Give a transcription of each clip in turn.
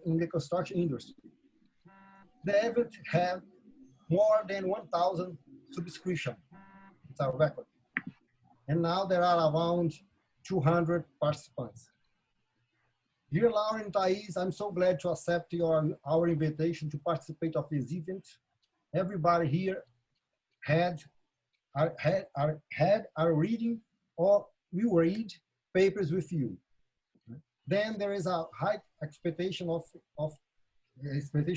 in the construction industry. The event had more than 1,000 subscriptions. It's a record. And now there are around 200 participants. Dear Laura and Thais, I'm so glad to accept our invitation to participate of this event. Everybody here had a reading or will read papers with you. Then there is a high expectation to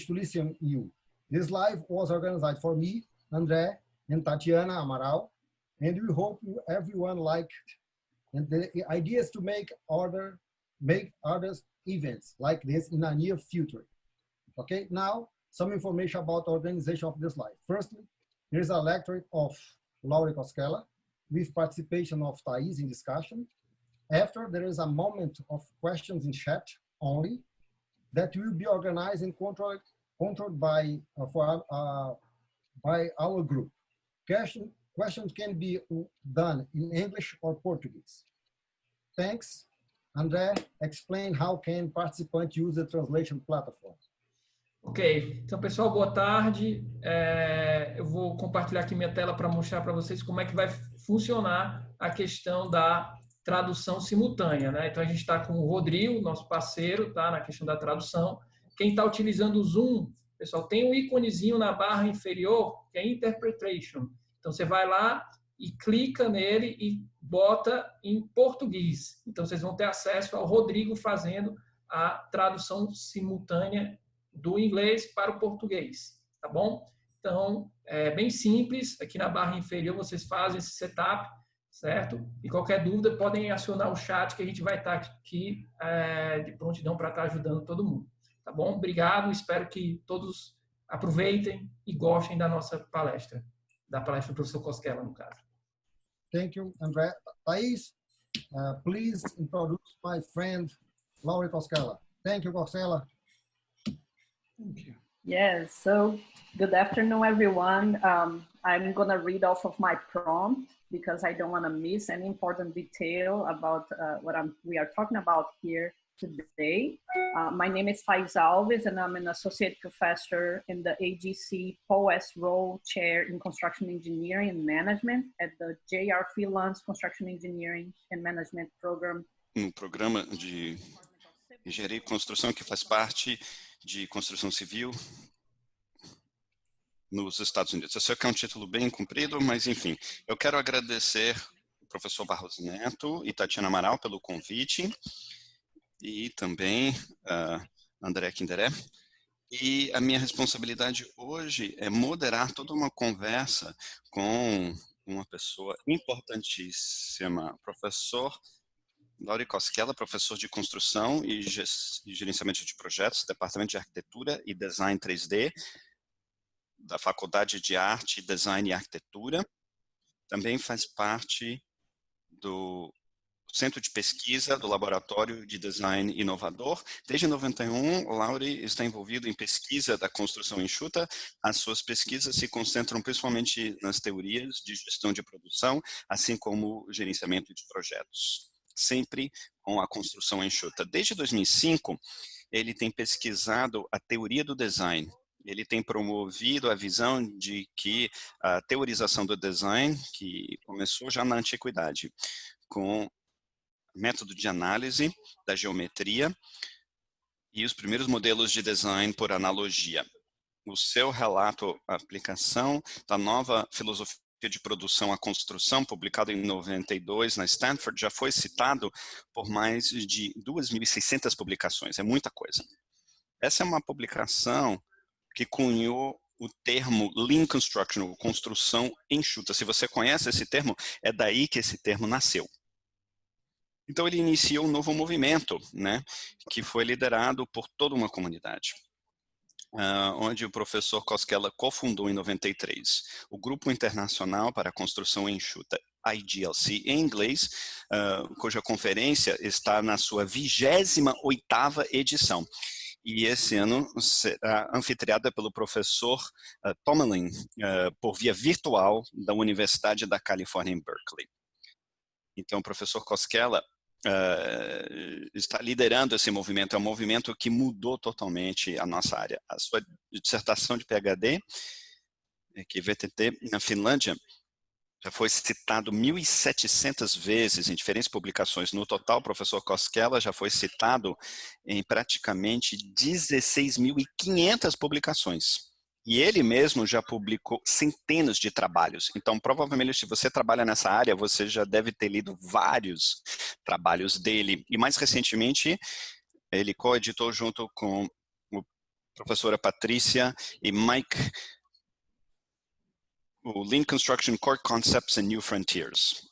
listen to you. This live was organized for me, André, and Tatiana Amaral, and we hope everyone liked it. And the idea is to make other events like this in the near future. Okay, now some information about the organization of this live. Firstly, there is a lecture of Laura Cosquela with participation of Thais in discussion. After, there is a moment of questions in chat only that will be organized and controlled by our group. Questions can be done in English or Portuguese. Thanks. André, explain how can participants use the translation platform. Ok, então pessoal, boa tarde. Eu vou compartilhar aqui minha tela para mostrar para vocês como é que vai funcionar a questão da tradução simultânea, né? Então a gente está com o Rodrigo, nosso parceiro, tá, na questão da tradução. Quem está utilizando o Zoom, pessoal, tem um íconezinho na barra inferior que é Interpretation. Então você vai lá e clica nele e bota em português. Então vocês vão ter acesso ao Rodrigo fazendo a tradução simultânea do inglês para o português, tá bom? Então, é bem simples, aqui na barra inferior vocês fazem esse setup, certo? E qualquer dúvida podem acionar o chat que a gente vai estar aqui de prontidão para estar ajudando todo mundo, tá bom? Obrigado, espero que todos aproveitem e gostem da nossa palestra, da palestra do professor Cosquela, no caso. Thank you, André. Thais, please introduce my friend, Laura Cosquela. Thank you, Cosquela. Thank you. Yes, so good afternoon, everyone. I'm going to read off of my prompt because I don't want to miss any important detail about what we are talking about here today. My name is Thais Alves, and I'm an associate professor in the AGC Paul S. Rowe Chair in Construction Engineering and Management at the J.R. Freelance Construction Engineering and Management Program. Programa de Engenharia e Construção que faz parte de construção civil nos Estados Unidos. Eu sei que é um título bem comprido, mas enfim, eu quero agradecer o professor Barros Neto e Tatiana Amaral pelo convite e também André Kinderé. E a minha responsabilidade hoje é moderar toda uma conversa com uma pessoa importantíssima, professor Laura Cosquela, professor de construção e gerenciamento de projetos, Departamento de Arquitetura e Design 3D, da Faculdade de Arte, Design e Arquitetura. Também faz parte do Centro de Pesquisa do Laboratório de Design Inovador. Desde 91, Laura está envolvido em pesquisa da construção enxuta. As suas pesquisas se concentram principalmente nas teorias de gestão de produção, assim como o gerenciamento de projetos, sempre com a construção enxuta. Desde 2005, ele tem pesquisado a teoria do design. Ele tem promovido a visão de que a teorização do design, que começou já na antiguidade, com método de análise da geometria e os primeiros modelos de design por analogia. O seu relato, a aplicação da nova filosofia de produção à construção, publicado em 92 na Stanford, já foi citado por mais de 2.600 publicações, é muita coisa. Essa é uma publicação que cunhou o termo Lean Construction, ou construção enxuta. Se você conhece esse termo, é daí que esse termo nasceu. Então ele iniciou um novo movimento, né, que foi liderado por toda uma comunidade. Onde o professor Cosquela cofundou em 93 o Grupo Internacional para a Construção Enxuta, IGLC, em inglês, cuja conferência está na sua 28ª edição. E esse ano será anfitriada pelo professor Tomelin, por via virtual da Universidade da Califórnia em Berkeley. Então, o professor Cosquela está liderando esse movimento. É um movimento que mudou totalmente a nossa área. A sua dissertação de PhD, que VTT na Finlândia, já foi citado 1.700 vezes em diferentes publicações. No total, o professor Koskela já foi citado em praticamente 16.500 publicações. E ele mesmo já publicou centenas de trabalhos. Então, provavelmente, se você trabalha nessa área, você já deve ter lido vários trabalhos dele. E mais recentemente, ele coeditou junto com a professora Patrícia e Mike o Lean Construction Core Concepts and New Frontiers.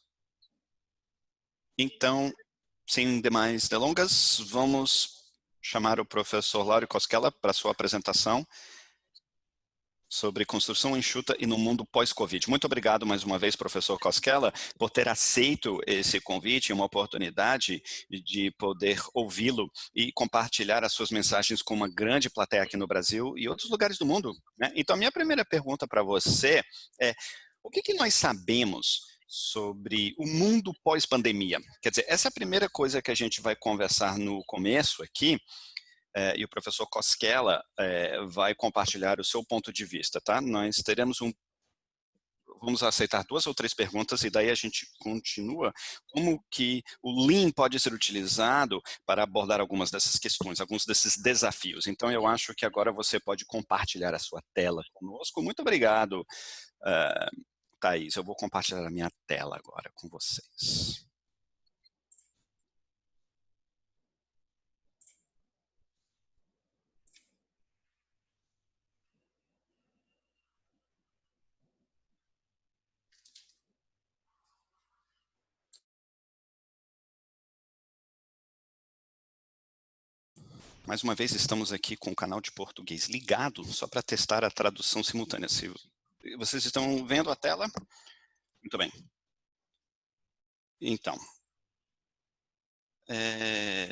Então, sem demais delongas, vamos chamar o professor Lauro Koskela para sua apresentação sobre construção enxuta e no mundo pós-Covid. Muito obrigado mais uma vez, professor Koskela, por ter aceito esse convite, uma oportunidade de poder ouvi-lo e compartilhar as suas mensagens com uma grande plateia aqui no Brasil e outros lugares do mundo, né? Então, a minha primeira pergunta para você é: o que nós sabemos sobre o mundo pós-pandemia? Quer dizer, essa é a primeira coisa que a gente vai conversar no começo aqui, e o professor Koskela vai compartilhar o seu ponto de vista, tá? Nós teremos vamos aceitar 2 ou 3 perguntas e daí a gente continua como que o Lean pode ser utilizado para abordar algumas dessas questões, alguns desses desafios. Então, eu acho que agora você pode compartilhar a sua tela conosco. Muito obrigado, Thaís. Eu vou compartilhar a minha tela agora com vocês. Mais uma vez, estamos aqui com o canal de português ligado, só para testar a tradução simultânea. Se vocês estão vendo a tela? Muito bem. Então,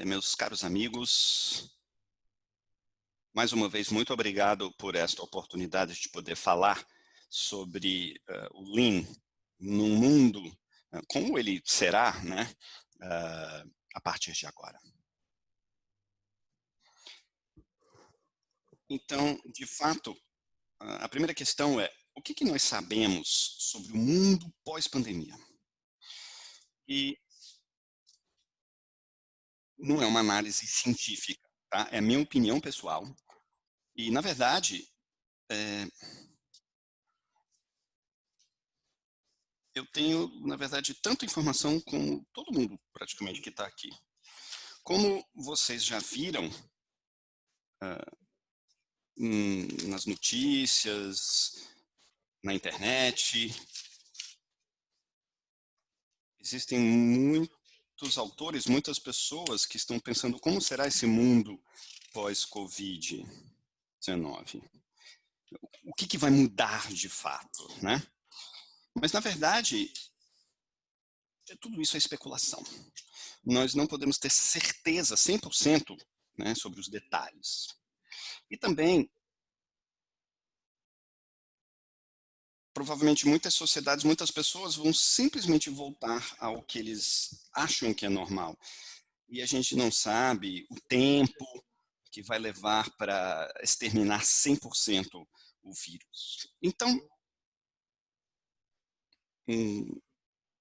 meus caros amigos, mais uma vez, muito obrigado por esta oportunidade de poder falar sobre o Lean no mundo, como ele será, né, a partir de agora. Então, de fato, a primeira questão é: o que nós sabemos sobre o mundo pós-pandemia? E não é uma análise científica, tá? É a minha opinião pessoal. E, na verdade, eu tenho, na verdade, tanta informação como todo mundo, praticamente, que está aqui. Como vocês já viram nas notícias, na internet, existem muitos autores, muitas pessoas que estão pensando como será esse mundo pós-Covid-19. O que vai mudar de fato, né? Mas, na verdade, tudo isso é especulação. Nós não podemos ter certeza 100%, né, sobre os detalhes. E também, provavelmente, muitas sociedades, muitas pessoas vão simplesmente voltar ao que eles acham que é normal. E a gente não sabe o tempo que vai levar para exterminar 100% o vírus. Então,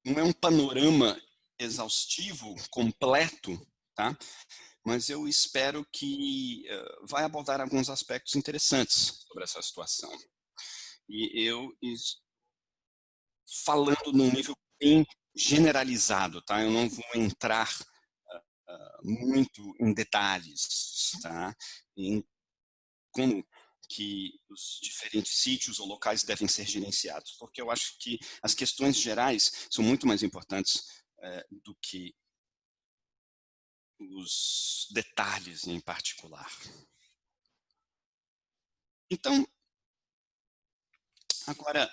não é um panorama exaustivo, completo, tá? Mas eu espero que vai abordar alguns aspectos interessantes sobre essa situação. E eu falando num nível bem generalizado, tá? Eu não vou entrar muito em detalhes, tá? Em como que os diferentes sítios ou locais devem ser gerenciados, porque eu acho que as questões gerais são muito mais importantes do que os detalhes em particular. Então, agora,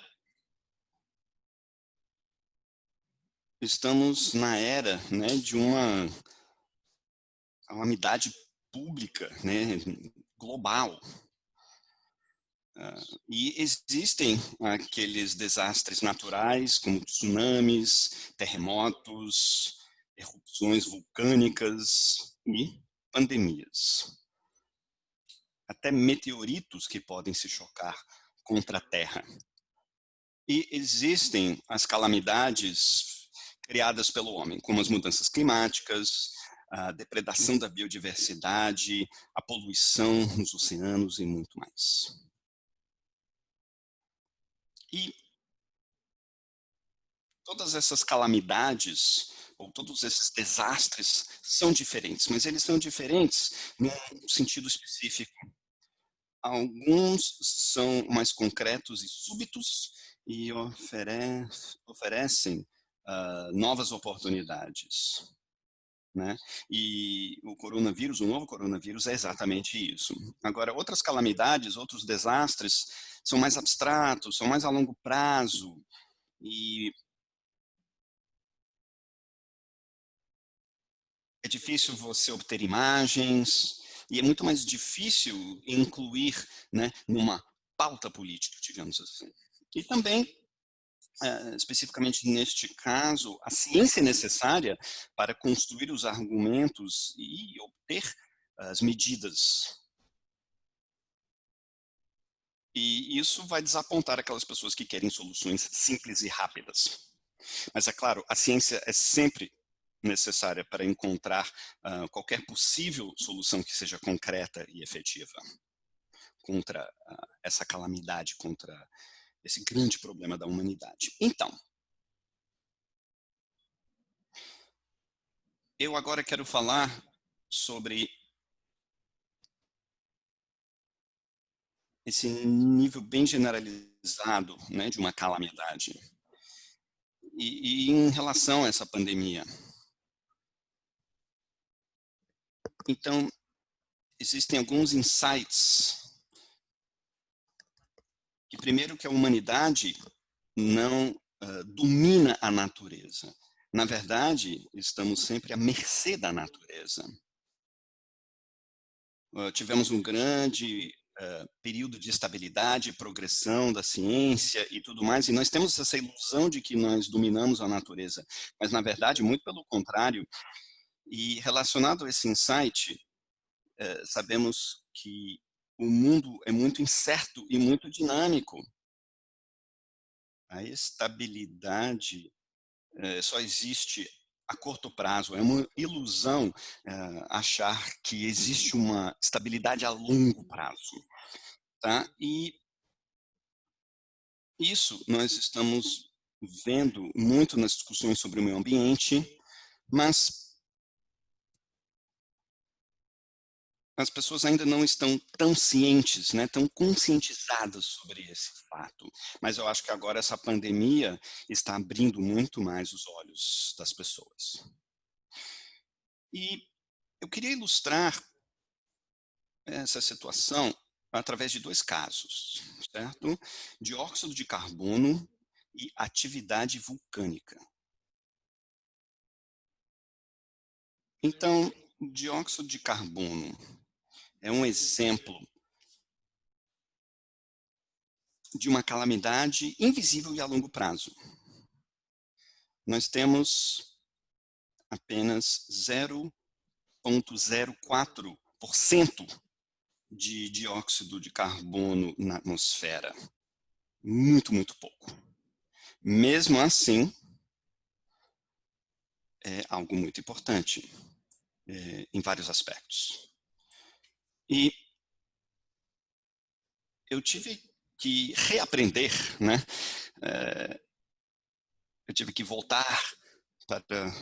estamos na era, né, de uma calamidade pública, né, global. E existem aqueles desastres naturais, como tsunamis, terremotos, erupções vulcânicas e pandemias. Até meteoritos que podem se chocar contra a Terra. E existem as calamidades criadas pelo homem, como as mudanças climáticas, a depredação da biodiversidade, a poluição nos oceanos e muito mais. E todas essas calamidades, ou todos esses desastres, são diferentes, mas eles são diferentes num sentido específico. Alguns são mais concretos e súbitos e oferecem novas oportunidades, né? E o novo coronavírus é exatamente isso. Agora, outras calamidades, outros desastres são mais abstratos, são mais a longo prazo e é difícil você obter imagens e é muito mais difícil incluir, né, numa pauta política, digamos assim. E também, especificamente neste caso, a ciência é necessária para construir os argumentos e obter as medidas. E isso vai desapontar aquelas pessoas que querem soluções simples e rápidas. Mas, é claro, a ciência é sempre necessária para encontrar qualquer possível solução que seja concreta e efetiva contra essa calamidade, contra esse grande problema da humanidade. Então, eu agora quero falar sobre esse nível bem generalizado, né, de uma calamidade. E em relação a essa pandemia. Então, existem alguns insights. Que primeiro que a humanidade não domina a natureza. Na verdade, estamos sempre à mercê da natureza. Tivemos um grande período de estabilidade e progressão da ciência e tudo mais, e nós temos essa ilusão de que nós dominamos a natureza, mas na verdade, muito pelo contrário, e relacionado a esse insight, sabemos que o mundo é muito incerto e muito dinâmico. A estabilidade só existe a curto prazo, é uma ilusão achar que existe uma estabilidade a longo prazo. Tá? E isso nós estamos vendo muito nas discussões sobre o meio ambiente, mas as pessoas ainda não estão tão cientes, né, tão conscientizadas sobre esse fato. Mas eu acho que agora essa pandemia está abrindo muito mais os olhos das pessoas. E eu queria ilustrar essa situação através de dois casos, certo? Dióxido de carbono e atividade vulcânica. Então, dióxido de carbono é um exemplo de uma calamidade invisível e a longo prazo. Nós temos apenas 0,04% de dióxido de carbono na atmosfera. Muito, muito pouco. Mesmo assim, é algo muito importante em vários aspectos. E eu tive que reaprender, né? Eu tive que voltar para a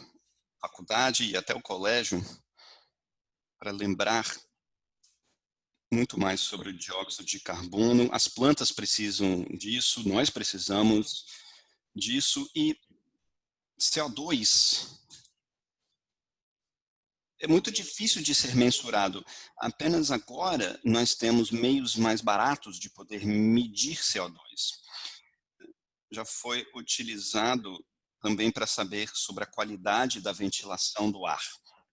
faculdade e até o colégio para lembrar muito mais sobre o dióxido de carbono. As plantas precisam disso, nós precisamos disso e CO2 é muito difícil de ser mensurado. Apenas agora nós temos meios mais baratos de poder medir CO2. Já foi utilizado também para saber sobre a qualidade da ventilação do ar.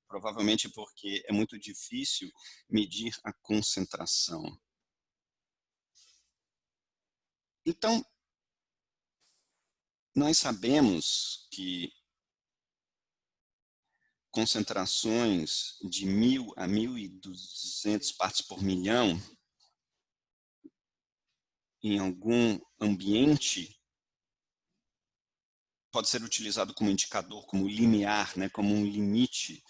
Provavelmente porque é muito difícil medir a concentração. Então, nós sabemos que concentrações de 1.000 a 1.200 partes por milhão em algum ambiente pode ser utilizado como indicador, como limiar, né, como um limite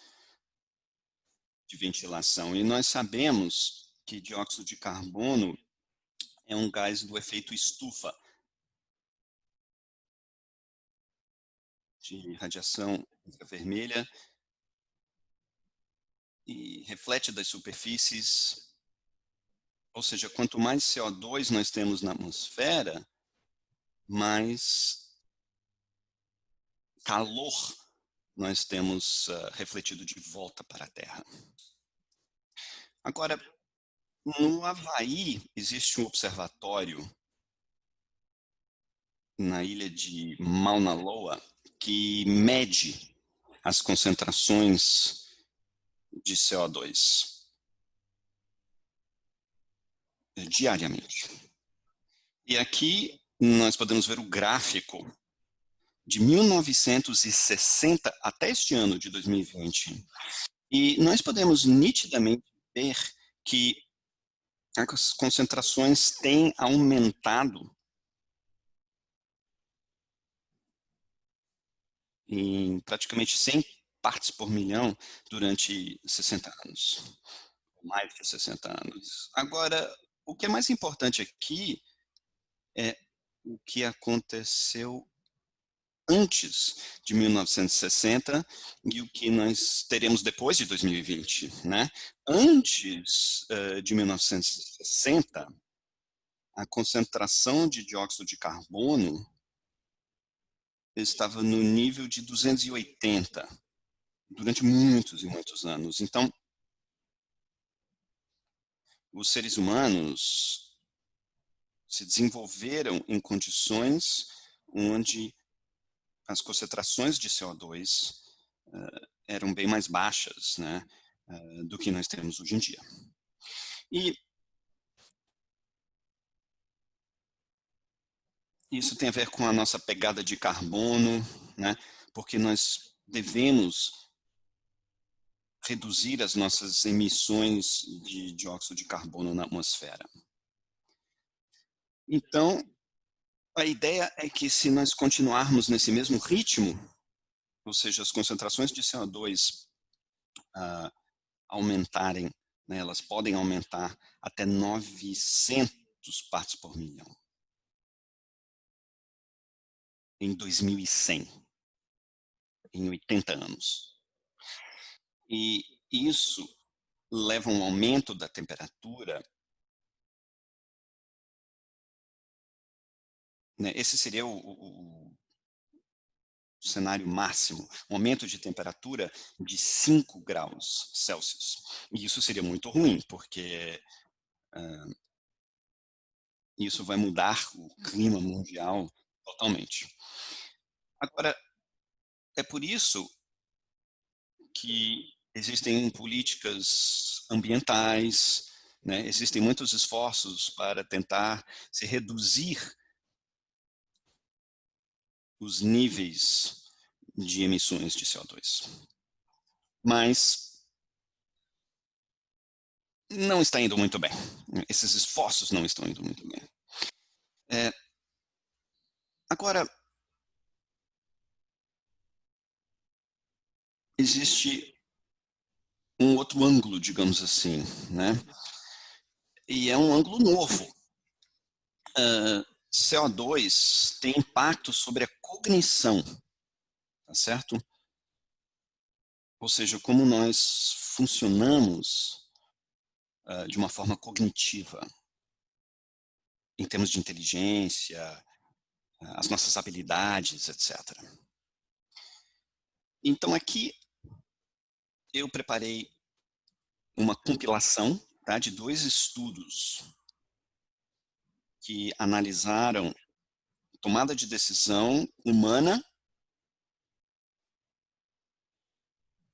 de ventilação. E nós sabemos que dióxido de carbono é um gás do efeito estufa, de radiação infravermelha, e reflete das superfícies. Ou seja, quanto mais CO2 nós temos na atmosfera, mais calor nós temos refletido de volta para a Terra. Agora, no Havaí, existe um observatório na ilha de Mauna Loa que mede as concentrações de CO2 diariamente. E aqui nós podemos ver o gráfico de 1960 até este ano de 2020. E nós podemos nitidamente ver que as concentrações têm aumentado em praticamente 100 partes por milhão durante 60 anos, mais de 60 anos. Agora, o que é mais importante aqui é o que aconteceu antes de 1960 e o que nós teremos depois de 2020, né? Antes de 1960, a concentração de dióxido de carbono estava no nível de 280 durante muitos e muitos anos. Então, os seres humanos se desenvolveram em condições onde as concentrações de CO2 eram bem mais baixas, né, do que nós temos hoje em dia. E isso tem a ver com a nossa pegada de carbono, né, porque nós devemos reduzir as nossas emissões de dióxido de carbono na atmosfera. Então, a ideia é que se nós continuarmos nesse mesmo ritmo, ou seja, as concentrações de CO2 aumentarem, né, elas podem aumentar até 900 partes por milhão em 2100, em 80 anos. E isso leva a um aumento da temperatura, né, esse seria o cenário máximo, um aumento de temperatura de 5 graus Celsius. E isso seria muito ruim, porque isso vai mudar o clima mundial totalmente. Agora, é por isso que existem políticas ambientais, né? Existem muitos esforços para tentar se reduzir os níveis de emissões de CO2. Mas não está indo muito bem. Esses esforços não estão indo muito bem. Agora, existe um outro ângulo, digamos assim, né? E é um ângulo novo. CO2 tem impacto sobre a cognição, tá certo? Ou seja, como nós funcionamos de uma forma cognitiva, em termos de inteligência, as nossas habilidades, etc. Então, aqui eu preparei uma compilação, tá, de 2 estudos que analisaram tomada de decisão humana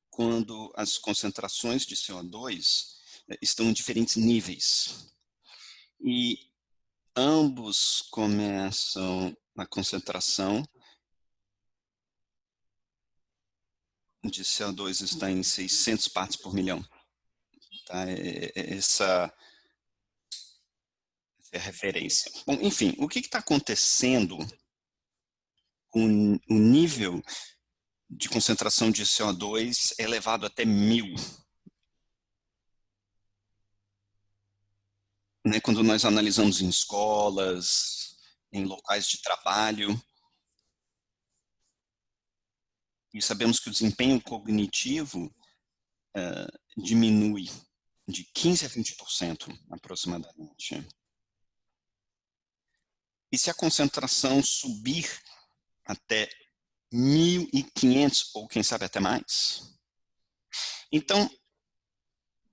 quando as concentrações de CO2 estão em diferentes níveis. E ambos começam na concentração de CO2 está em 600 partes por milhão. Tá? Essa é a referência. Bom, enfim, o que está acontecendo com o nível de concentração de CO2 é elevado até 1000? Né, quando nós analisamos em escolas, em locais de trabalho, e sabemos que o desempenho cognitivo diminui de 15% a 20% aproximadamente. E se a concentração subir até 1.500 ou quem sabe até mais, então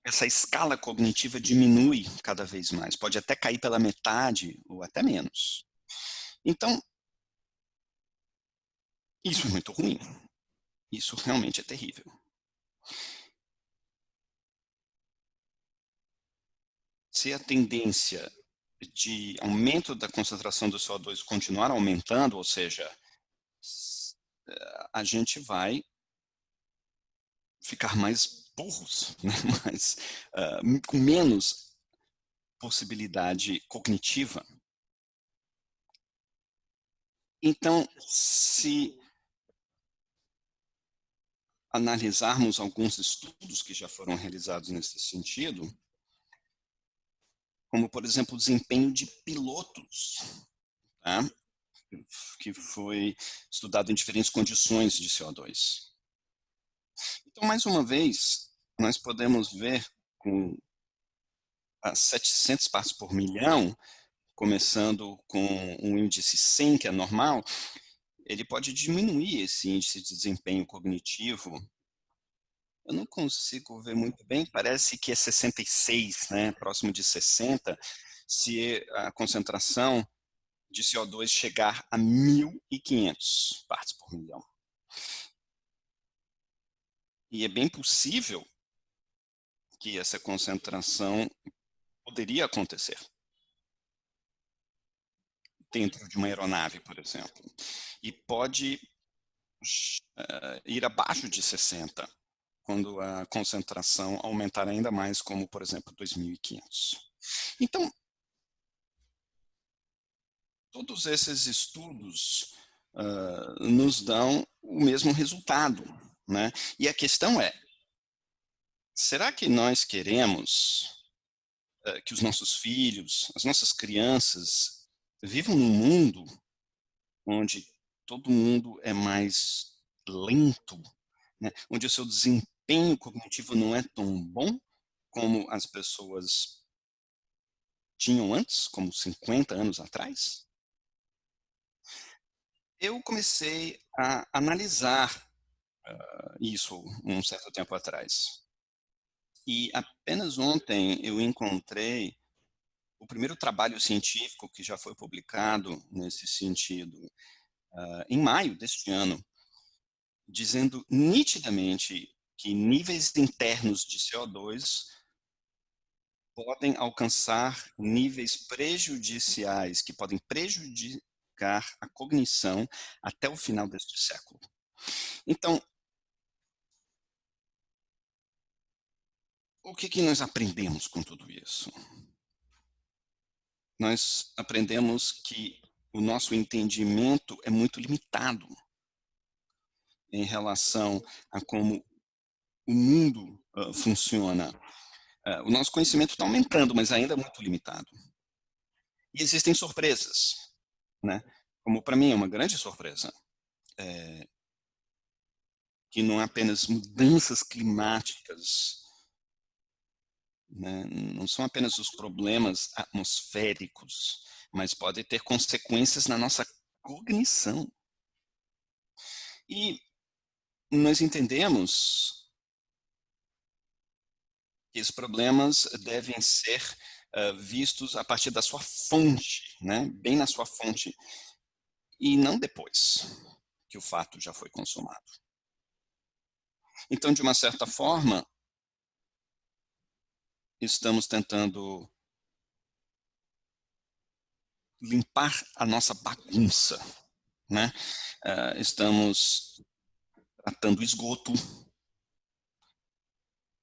essa escala cognitiva diminui cada vez mais, pode até cair pela metade ou até menos. Então, isso é muito ruim. Isso realmente é terrível. Se a tendência de aumento da concentração do CO2 continuar aumentando, ou seja, a gente vai ficar mais burros, né? Com menos possibilidade cognitiva. Então, se analisarmos alguns estudos que já foram realizados nesse sentido, como, por exemplo, o desempenho de pilotos, tá? Que foi estudado em diferentes condições de CO2. Então, mais uma vez, nós podemos ver com as 700 partes por milhão, começando com um índice 100, que é normal, ele pode diminuir esse índice de desempenho cognitivo. Eu não consigo ver muito bem, parece que é 66, né, próximo de 60, se a concentração de CO2 chegar a 1.500 partes por milhão. E é bem possível que essa concentração poderia acontecer dentro de uma aeronave, por exemplo. E pode ir abaixo de 60, quando a concentração aumentar ainda mais, como, por exemplo, 2.500. Então, todos esses estudos nos dão o mesmo resultado, né? E a questão é, será que nós queremos que os nossos filhos, as nossas crianças, vivam num mundo onde todo mundo é mais lento, né? Onde o seu desempenho cognitivo não é tão bom como as pessoas tinham antes, como 50 anos atrás? Eu comecei a analisar isso um certo tempo atrás. E apenas ontem eu encontrei o primeiro trabalho científico que já foi publicado nesse sentido, em maio deste ano, dizendo nitidamente que níveis internos de CO2 podem alcançar níveis prejudiciais, que podem prejudicar a cognição até o final deste século. Então, o que nós aprendemos com tudo isso? Nós aprendemos que o nosso entendimento é muito limitado em relação a como o mundo funciona. O nosso conhecimento está aumentando, mas ainda é muito limitado. E existem surpresas, né? Como para mim é uma grande surpresa, que não é apenas mudanças climáticas, né? Não são apenas os problemas atmosféricos, mas pode ter consequências na nossa cognição. E nós entendemos que os problemas devem ser vistos a partir da sua fonte, né? Bem na sua fonte, e não depois que o fato já foi consumado. Então, de uma certa forma, estamos tentando limpar a nossa bagunça, né? Estamos tratando esgoto.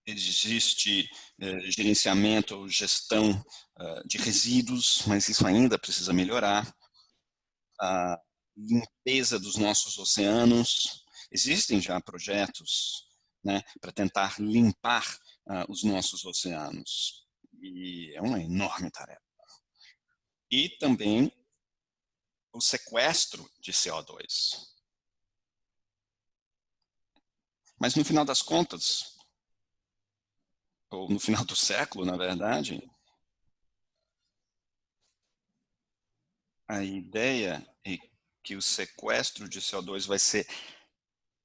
Existe gerenciamento ou gestão de resíduos, mas isso ainda precisa melhorar. A limpeza dos nossos oceanos. Existem já projetos, né, para tentar limpar os nossos oceanos. E é uma enorme tarefa. E também o sequestro de CO2. Mas no final das contas, ou no final do século, na verdade, a ideia é que o sequestro de CO2 vai ser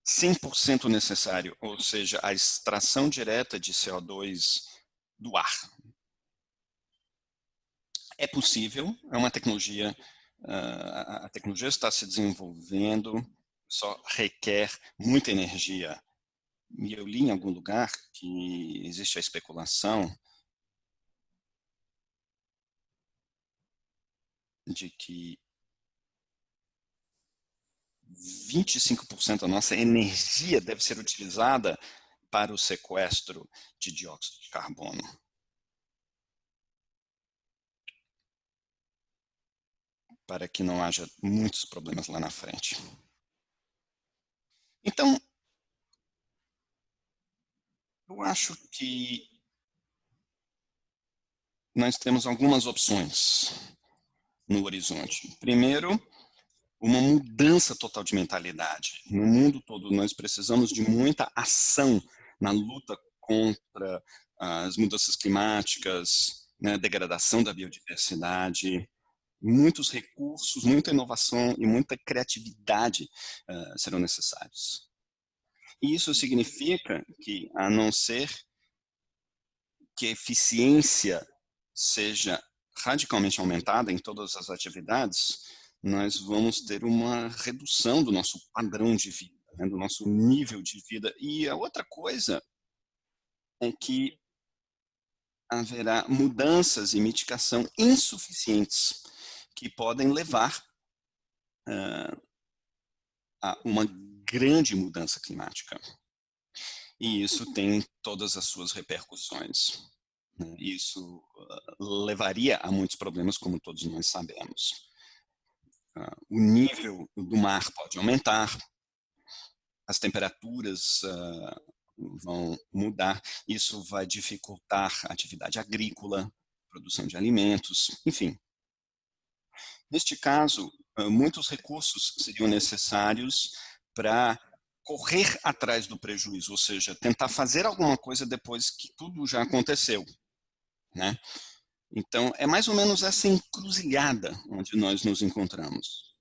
100% necessário, ou seja, a extração direta de CO2 do ar. É possível, é uma tecnologia, a tecnologia está se desenvolvendo, só requer muita energia. E eu li em algum lugar que existe a especulação de que 25% da nossa energia deve ser utilizada para o sequestro de dióxido de carbono. Para que não haja muitos problemas lá na frente. Então, eu acho que nós temos algumas opções no horizonte. Primeiro, uma mudança total de mentalidade. No mundo todo, nós precisamos de muita ação na luta contra as mudanças climáticas, né, degradação da biodiversidade, muitos recursos, muita inovação e muita criatividade serão necessários. E isso significa que, a não ser que a eficiência seja radicalmente aumentada em todas as atividades, nós vamos ter uma redução do nosso padrão de vida, né, do nosso nível de vida. E a outra coisa é que haverá mudanças e mitigação insuficientes que podem levar a uma grande mudança climática. E isso tem todas as suas repercussões. Isso levaria a muitos problemas, como todos nós sabemos. O nível do mar pode aumentar, as temperaturas vão mudar, isso vai dificultar a atividade agrícola, produção de alimentos, enfim. Neste caso, muitos recursos seriam necessários para correr atrás do prejuízo, ou seja, tentar fazer alguma coisa depois que tudo já aconteceu, né? Então, é mais ou menos essa encruzilhada onde nós nos encontramos.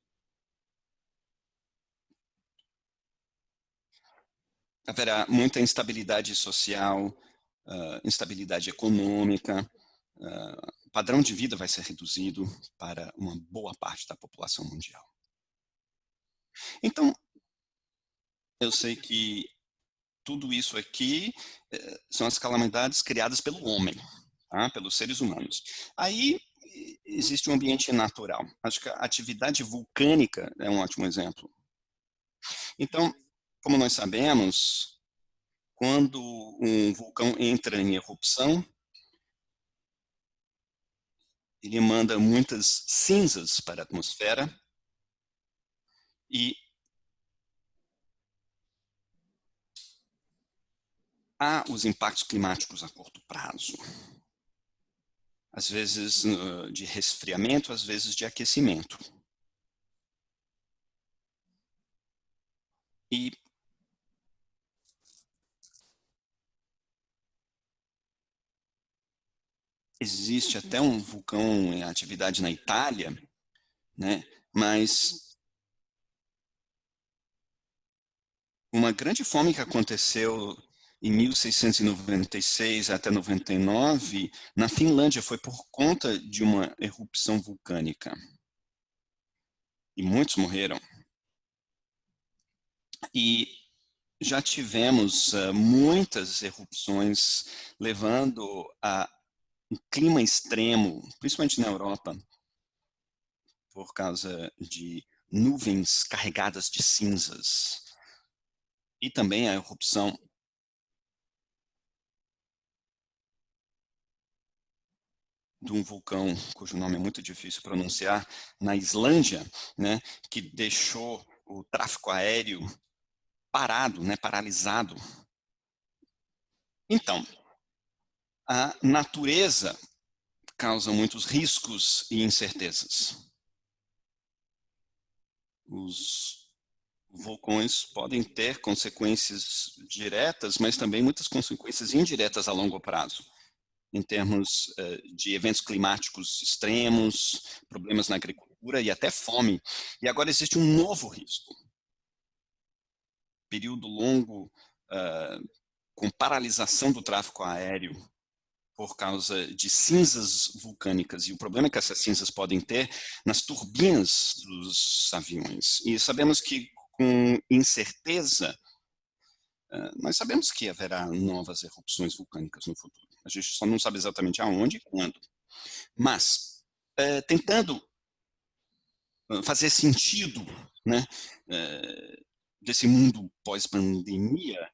Haverá muita instabilidade social, instabilidade econômica, o padrão de vida vai ser reduzido para uma boa parte da população mundial. Então, eu sei que tudo isso aqui são as calamidades criadas pelo homem, tá? Pelos seres humanos. Aí existe um ambiente natural. Acho que a atividade vulcânica é um ótimo exemplo. Então, como nós sabemos, quando um vulcão entra em erupção, ele manda muitas cinzas para a atmosfera e há os impactos climáticos a curto prazo. Às vezes de resfriamento, às vezes de aquecimento. E existe até um vulcão em atividade na Itália, né? Mas uma grande fome que aconteceu em 1696 até 99, na Finlândia, foi por conta de uma erupção vulcânica. E muitos morreram. E já tivemos muitas erupções levando a um clima extremo, principalmente na Europa, por causa de nuvens carregadas de cinzas. e também a erupção de um vulcão, cujo nome é muito difícil pronunciar, na Islândia, né, que deixou o tráfego aéreo parado, né, paralisado. Então, a natureza causa muitos riscos e incertezas. Os vulcões podem ter consequências diretas, mas também muitas consequências indiretas a longo prazo, em termos de eventos climáticos extremos, problemas na agricultura e até fome. E agora existe um novo risco. Período longo com paralisação do tráfego aéreo por causa de cinzas vulcânicas. E o problema é que essas cinzas podem ter nas turbinas dos aviões. E sabemos que, com incerteza, nós sabemos que haverá novas erupções vulcânicas no futuro. A gente só não sabe exatamente aonde e quando. Mas, tentando fazer sentido, né, desse mundo pós-pandemia,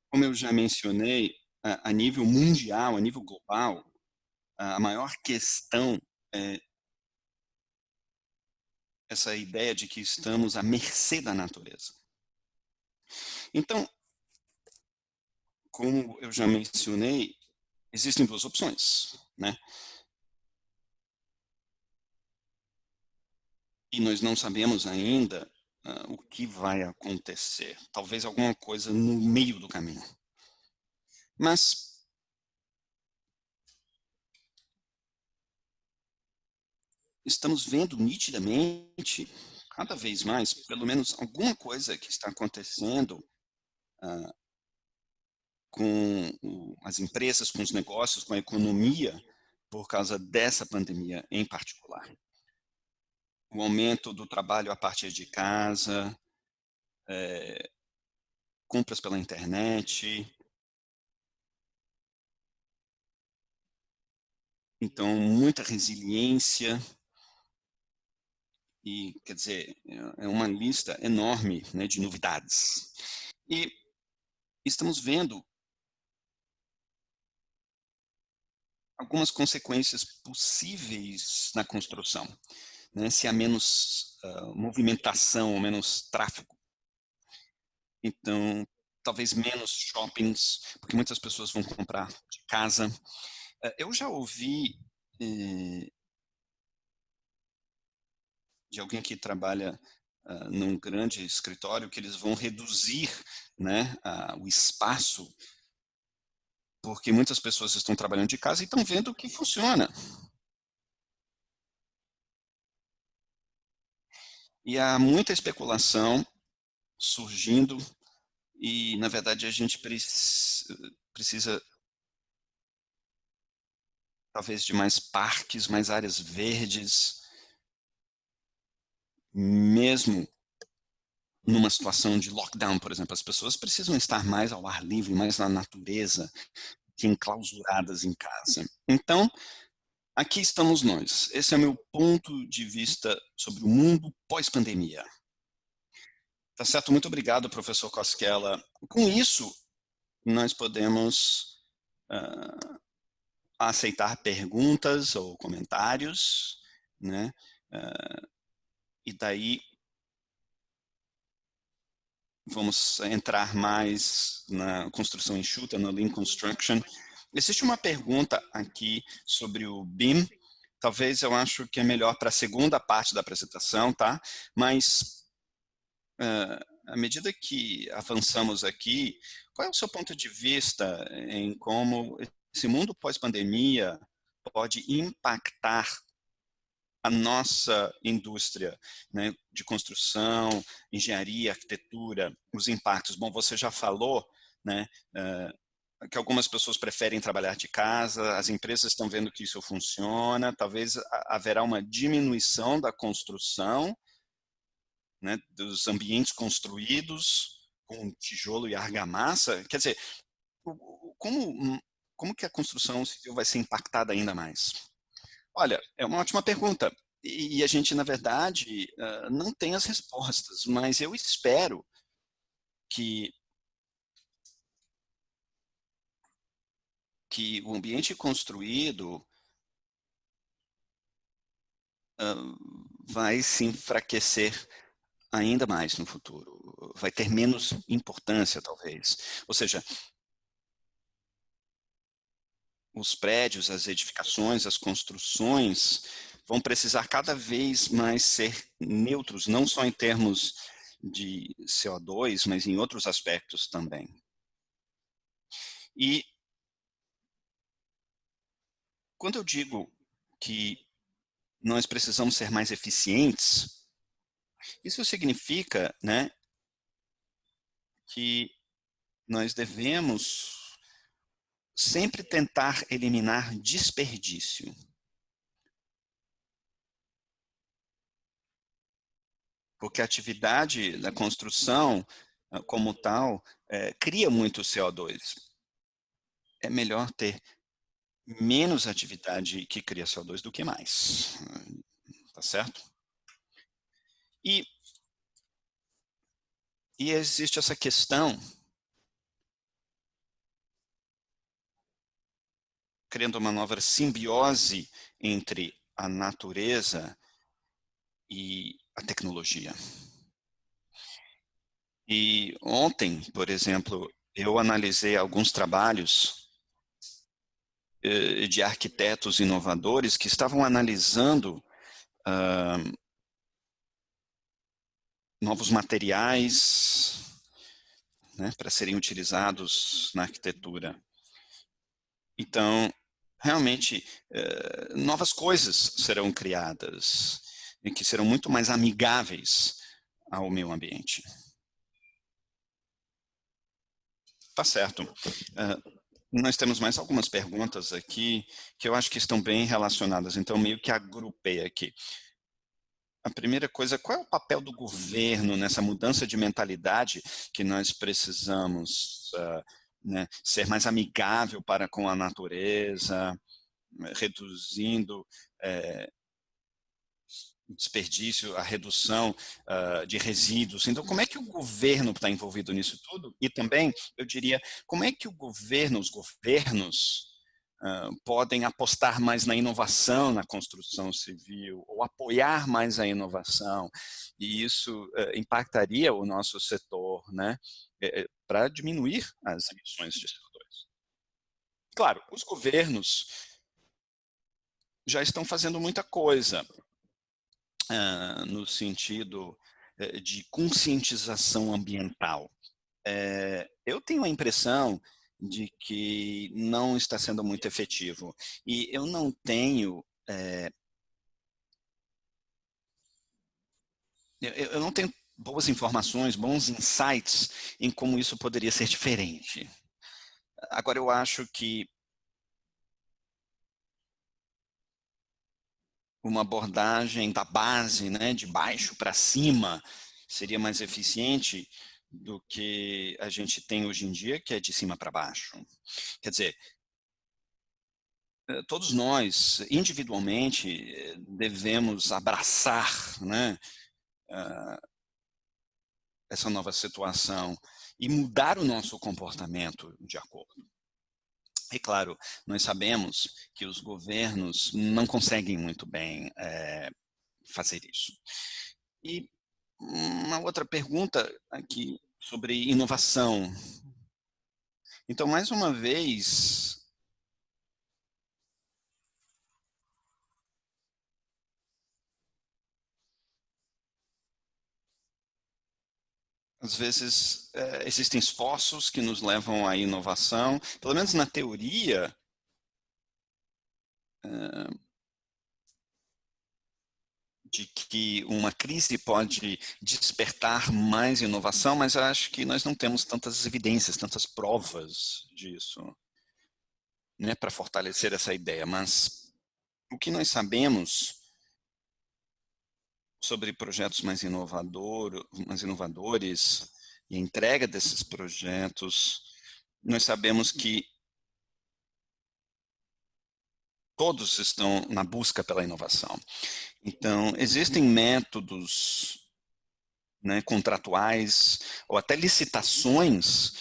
como eu já mencionei, a nível mundial, a nível global, a maior questão é essa ideia de que estamos à mercê da natureza. Então, como eu já mencionei, existem duas opções, né? E nós não sabemos ainda o que vai acontecer. Talvez alguma coisa no meio do caminho. Mas estamos vendo nitidamente, cada vez mais, pelo menos alguma coisa que está acontecendo com as empresas, com os negócios, com a economia, por causa dessa pandemia em particular. O aumento do trabalho a partir de casa, compras pela internet. Então, muita resiliência. E, quer dizer, é uma lista enorme, né, de novidades. E estamos vendo algumas consequências possíveis na construção, né? Se há menos movimentação, menos tráfego. Então, talvez menos shoppings, porque muitas pessoas vão comprar de casa. Eu já ouvi de alguém que trabalha num grande escritório que eles vão reduzir, né, o espaço, porque muitas pessoas estão trabalhando de casa e estão vendo que funciona. E há muita especulação surgindo e, na verdade, a gente precisa talvez de mais parques, mais áreas verdes, mesmo numa situação de lockdown, por exemplo. As pessoas precisam estar mais ao ar livre, mais na natureza, que enclausuradas em casa. Então, aqui estamos nós. Esse é o meu ponto de vista sobre o mundo pós-pandemia. Tá certo? Muito obrigado, professor Cosquela. Com isso, nós podemos aceitar perguntas ou comentários, né? E daí vamos entrar mais na construção enxuta, no Lean Construction. Existe uma pergunta aqui sobre o BIM. Talvez eu acho que é melhor para a segunda parte da apresentação, tá? Mas à medida que avançamos aqui, qual é o seu ponto de vista em como esse mundo pós-pandemia pode impactar a nossa indústria, né, de construção, engenharia, arquitetura, os impactos? Bom, você já falou, né, que algumas pessoas preferem trabalhar de casa, as empresas estão vendo que isso funciona, talvez haverá uma diminuição da construção, né, dos ambientes construídos com tijolo e argamassa. Quer dizer, como que a construção civil vai ser impactada ainda mais? Olha, é uma ótima pergunta. E a gente, na verdade, não tem as respostas, mas eu espero que que o ambiente construído vai se enfraquecer ainda mais no futuro, vai ter menos importância, talvez. Ou seja, os prédios, as edificações, as construções vão precisar cada vez mais ser neutros, não só em termos de CO2, mas em outros aspectos também. E quando eu digo que nós precisamos ser mais eficientes, isso significa, né, que nós devemos sempre tentar eliminar desperdício. Porque a atividade da construção, como tal, cria muito CO2. É melhor ter menos atividade que cria CO2 do que mais. Tá certo? E existe essa questão, criando uma nova simbiose entre a natureza e a tecnologia. E ontem, por exemplo, eu analisei alguns trabalhos de arquitetos inovadores que estavam analisando novos materiais, né, para serem utilizados na arquitetura. Então, realmente, novas coisas serão criadas e que serão muito mais amigáveis ao meio ambiente. Tá certo. Nós temos mais algumas perguntas aqui que eu acho que estão bem relacionadas, então meio que agrupei aqui. A primeira coisa, qual é o papel do governo nessa mudança de mentalidade que nós precisamos né, ser mais amigável para com a natureza, reduzindo o desperdício, a redução de resíduos. Então, como é que o governo está envolvido nisso tudo? E também, eu diria, como é que o governo, os governos, podem apostar mais na inovação na construção civil, ou apoiar mais a inovação, e isso impactaria o nosso setor, né, para diminuir as emissões de CO2. Claro, os governos já estão fazendo muita coisa, no sentido de conscientização ambiental. Eu tenho a impressão de que não está sendo muito efetivo. E eu não tenho eu não tenho boas informações, bons insights em como isso poderia ser diferente. Agora, eu acho que uma abordagem da base, né, de baixo para cima, seria mais eficiente do que a gente tem hoje em dia, que é de cima para baixo. Quer dizer, todos nós, individualmente, devemos abraçar, né, essa nova situação e mudar o nosso comportamento de acordo. E claro, nós sabemos que os governos não conseguem muito bem fazer isso. E uma outra pergunta aqui sobre inovação. Então, mais uma vez, às vezes existem esforços que nos levam à inovação, pelo menos na teoria, de que uma crise pode despertar mais inovação, mas eu acho que nós não temos tantas evidências, tantas provas disso, né, para fortalecer essa ideia. Mas o que nós sabemos sobre projetos mais inovadores e a entrega desses projetos, nós sabemos que todos estão na busca pela inovação. Então, existem métodos, né, contratuais ou até licitações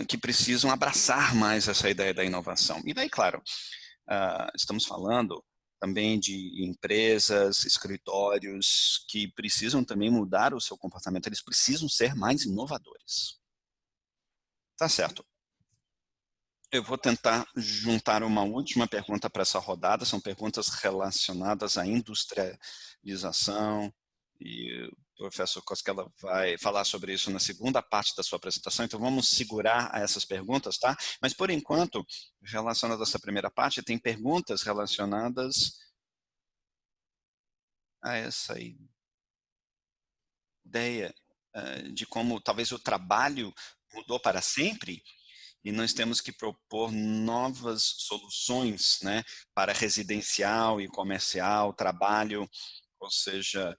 que precisam abraçar mais essa ideia da inovação. E daí, claro, estamos falando também de empresas, escritórios que precisam também mudar o seu comportamento, eles precisam ser mais inovadores. Tá certo. Eu vou tentar juntar uma última pergunta para essa rodada, são perguntas relacionadas à industrialização, e o professor Cosquela vai falar sobre isso na segunda parte da sua apresentação, então vamos segurar a essas perguntas, tá? Mas, por enquanto, relacionado a essa primeira parte, tem perguntas relacionadas a essa ideia de como talvez o trabalho mudou para sempre, e nós temos que propor novas soluções, né, para residencial e comercial, trabalho, ou seja,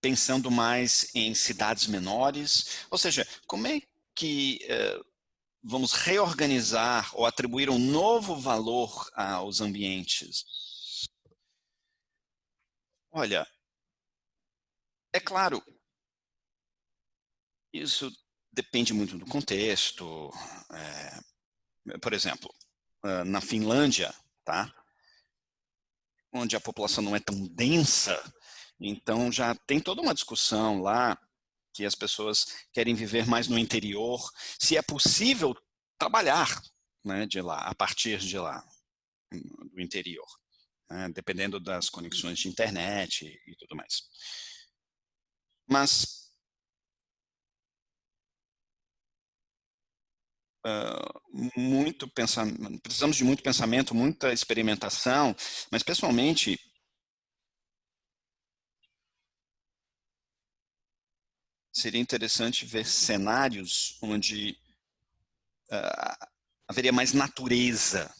pensando mais em cidades menores, ou seja, como é que vamos reorganizar ou atribuir um novo valor aos ambientes? Olha, é claro, isso depende muito do contexto. Por exemplo, na Finlândia, tá? Onde a população não é tão densa, então já tem toda uma discussão lá que as pessoas querem viver mais no interior, se é possível trabalhar, né, de lá, a partir de lá, do interior, né, dependendo das conexões de internet e tudo mais. Mas precisamos de muito pensamento, muita experimentação, mas pessoalmente seria interessante ver cenários onde haveria mais natureza,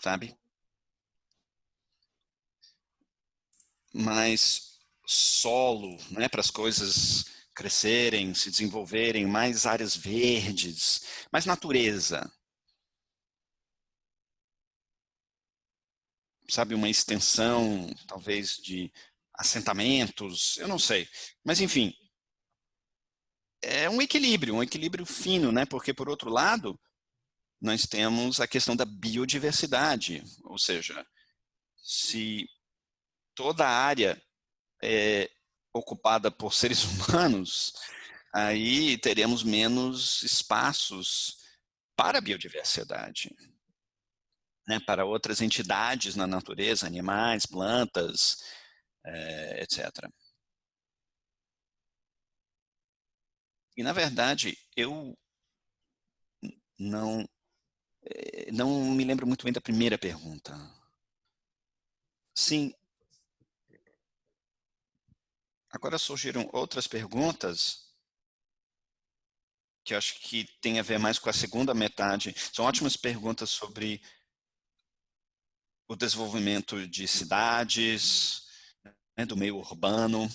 sabe? Mais solo, né, para as coisas crescerem, se desenvolverem, mais áreas verdes, mais natureza. Sabe, uma extensão, talvez, de assentamentos, eu não sei. Mas, enfim, é um equilíbrio fino, né? Porque, por outro lado, nós temos a questão da biodiversidade, ou seja, se toda a área é ocupada por seres humanos, aí teremos menos espaços para a biodiversidade, né? Para outras entidades na natureza, animais, plantas, etc. E, na verdade, eu não me lembro muito bem da primeira pergunta. Sim. Agora surgiram outras perguntas que eu acho que tem a ver mais com a segunda metade. São ótimas perguntas sobre o desenvolvimento de cidades, né, do meio urbano.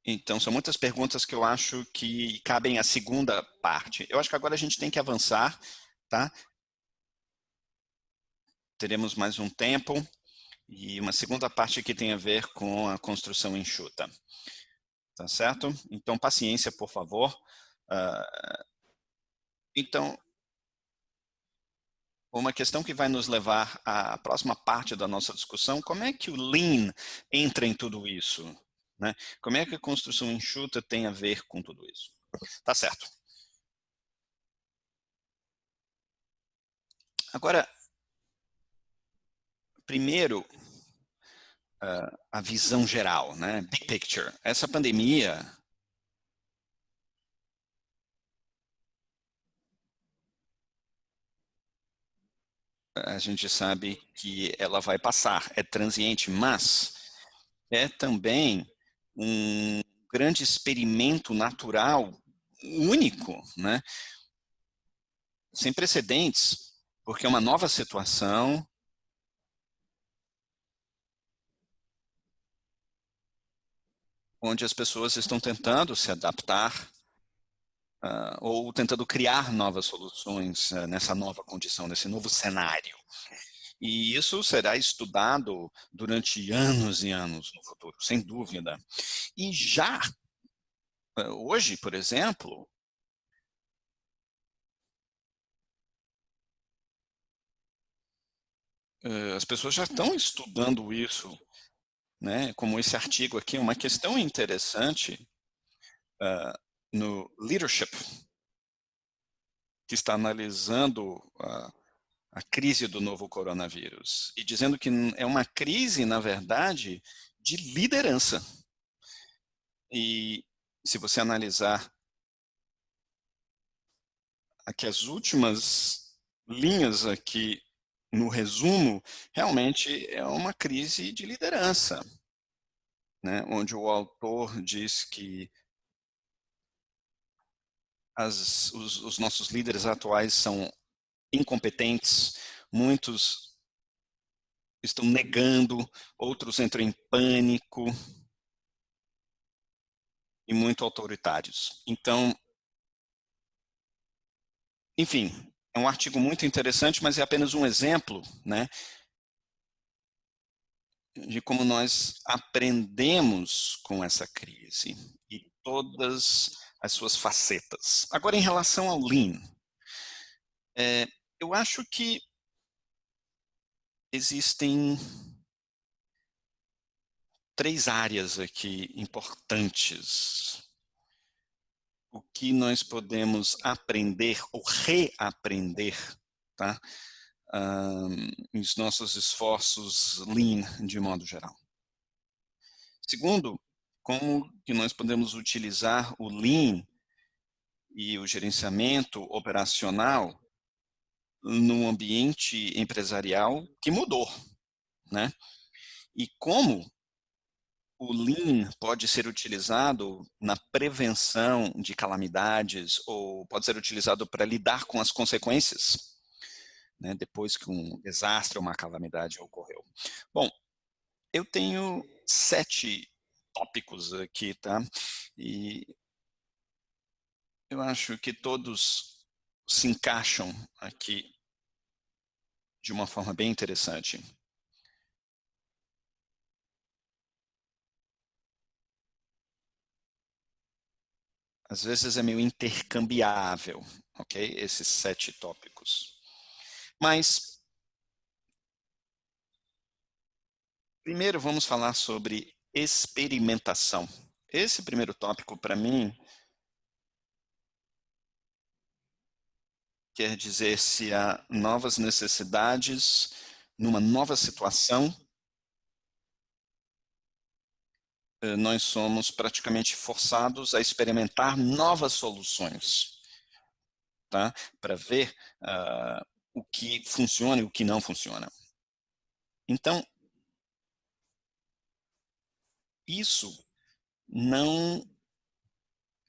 Então, são muitas perguntas que eu acho que cabem à segunda parte. Eu acho que agora a gente tem que avançar, tá? Teremos mais um tempo e uma segunda parte que tem a ver com a construção enxuta. Tá certo? Então, paciência, por favor. Então, uma questão que vai nos levar à próxima parte da nossa discussão, como é que o Lean entra em tudo isso? Né? Como é que a construção enxuta tem a ver com tudo isso? Tá certo. Agora, primeiro, a visão geral, né? Big picture. Essa pandemia a gente sabe que ela vai passar, é transiente, mas é também um grande experimento natural único, né? Sem precedentes, porque é uma nova situação onde as pessoas estão tentando se adaptar ou tentando criar novas soluções nessa nova condição, nesse novo cenário. E isso será estudado durante anos e anos no futuro, sem dúvida. E já hoje, por exemplo, as pessoas já estão estudando isso, né? Como esse artigo aqui, uma questão interessante no Leadership, que está analisando a crise do novo coronavírus e dizendo que é uma crise, na verdade, de liderança. E se você analisar aqui as últimas linhas aqui no resumo, realmente é uma crise de liderança, né? Onde o autor diz que os nossos líderes atuais são incompetentes, muitos estão negando, outros entram em pânico e muito autoritários. Então, enfim, é um artigo muito interessante, mas é apenas um exemplo, né, de como nós aprendemos com essa crise e todas as suas facetas. Agora, em relação ao Lean, eu acho que existem 3 áreas aqui importantes. O que nós podemos aprender ou reaprender, tá? Os nossos esforços Lean de modo geral. Segundo, como que nós podemos utilizar o Lean e o gerenciamento operacional num ambiente empresarial que mudou, né? E como o Lean pode ser utilizado na prevenção de calamidades ou pode ser utilizado para lidar com as consequências, né, depois que um desastre ou uma calamidade ocorreu. Bom, eu tenho 7 tópicos aqui, tá? E eu acho que todos se encaixam aqui de uma forma bem interessante. Às vezes é meio intercambiável, ok? Esses 7 tópicos. Mas, primeiro vamos falar sobre experimentação. Esse primeiro tópico, para mim, quer dizer se há novas necessidades numa nova situação, nós somos praticamente forçados a experimentar novas soluções, tá? Para ver o que funciona e o que não funciona. Então, isso não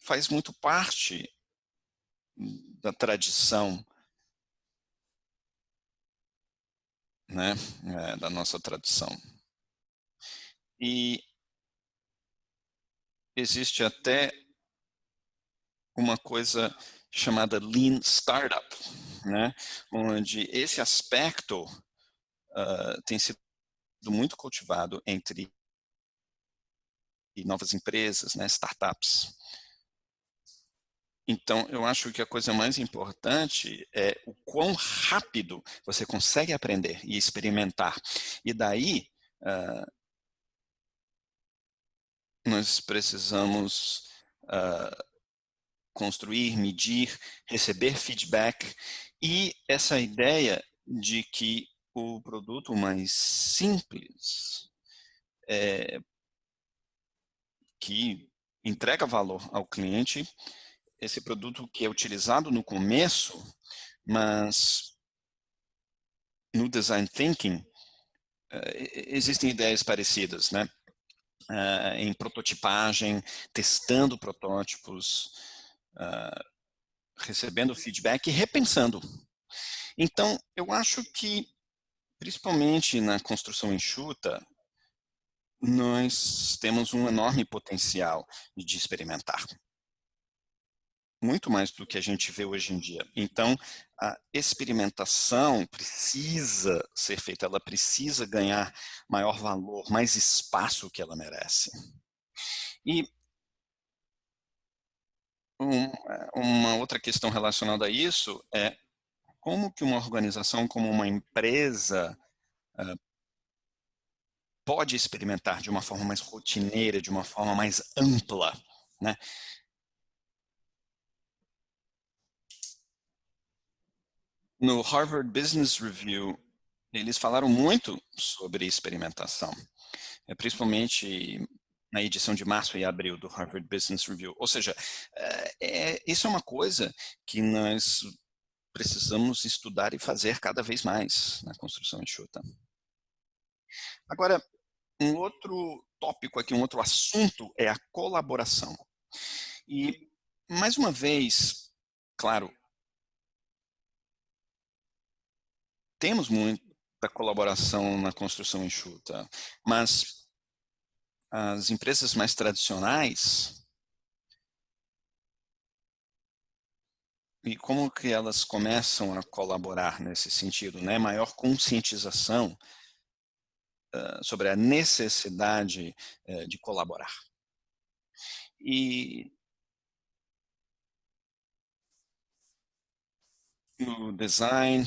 faz muito parte da tradição, né, da nossa tradição. E existe até uma coisa chamada Lean Startup, né, onde esse aspecto tem sido muito cultivado entre novas empresas, né, startups. Então, eu acho que a coisa mais importante é o quão rápido você consegue aprender e experimentar. E daí, nós precisamos construir, medir, receber feedback e essa ideia de que o produto mais simples, que entrega valor ao cliente, esse produto que é utilizado no começo, mas no design thinking existem ideias parecidas, né? Em prototipagem, testando protótipos, recebendo feedback e repensando. Então, eu acho que, principalmente na construção enxuta, nós temos um enorme potencial de experimentar. Muito mais do que a gente vê hoje em dia. Então, a experimentação precisa ser feita, ela precisa ganhar maior valor, mais espaço que ela merece. E uma outra questão relacionada a isso é como que uma organização, como uma empresa, pode experimentar de uma forma mais rotineira, de uma forma mais ampla, né? No Harvard Business Review, eles falaram muito sobre experimentação, principalmente na edição de março e abril do Harvard Business Review. Ou seja, isso é uma coisa que nós precisamos estudar e fazer cada vez mais na construção enxuta. Agora, um outro tópico aqui, um outro assunto é a colaboração. E, mais uma vez, claro, temos muita colaboração na construção enxuta, mas as empresas mais tradicionais, e como que elas começam a colaborar nesse sentido, né? Maior conscientização sobre a necessidade de colaborar. E no design,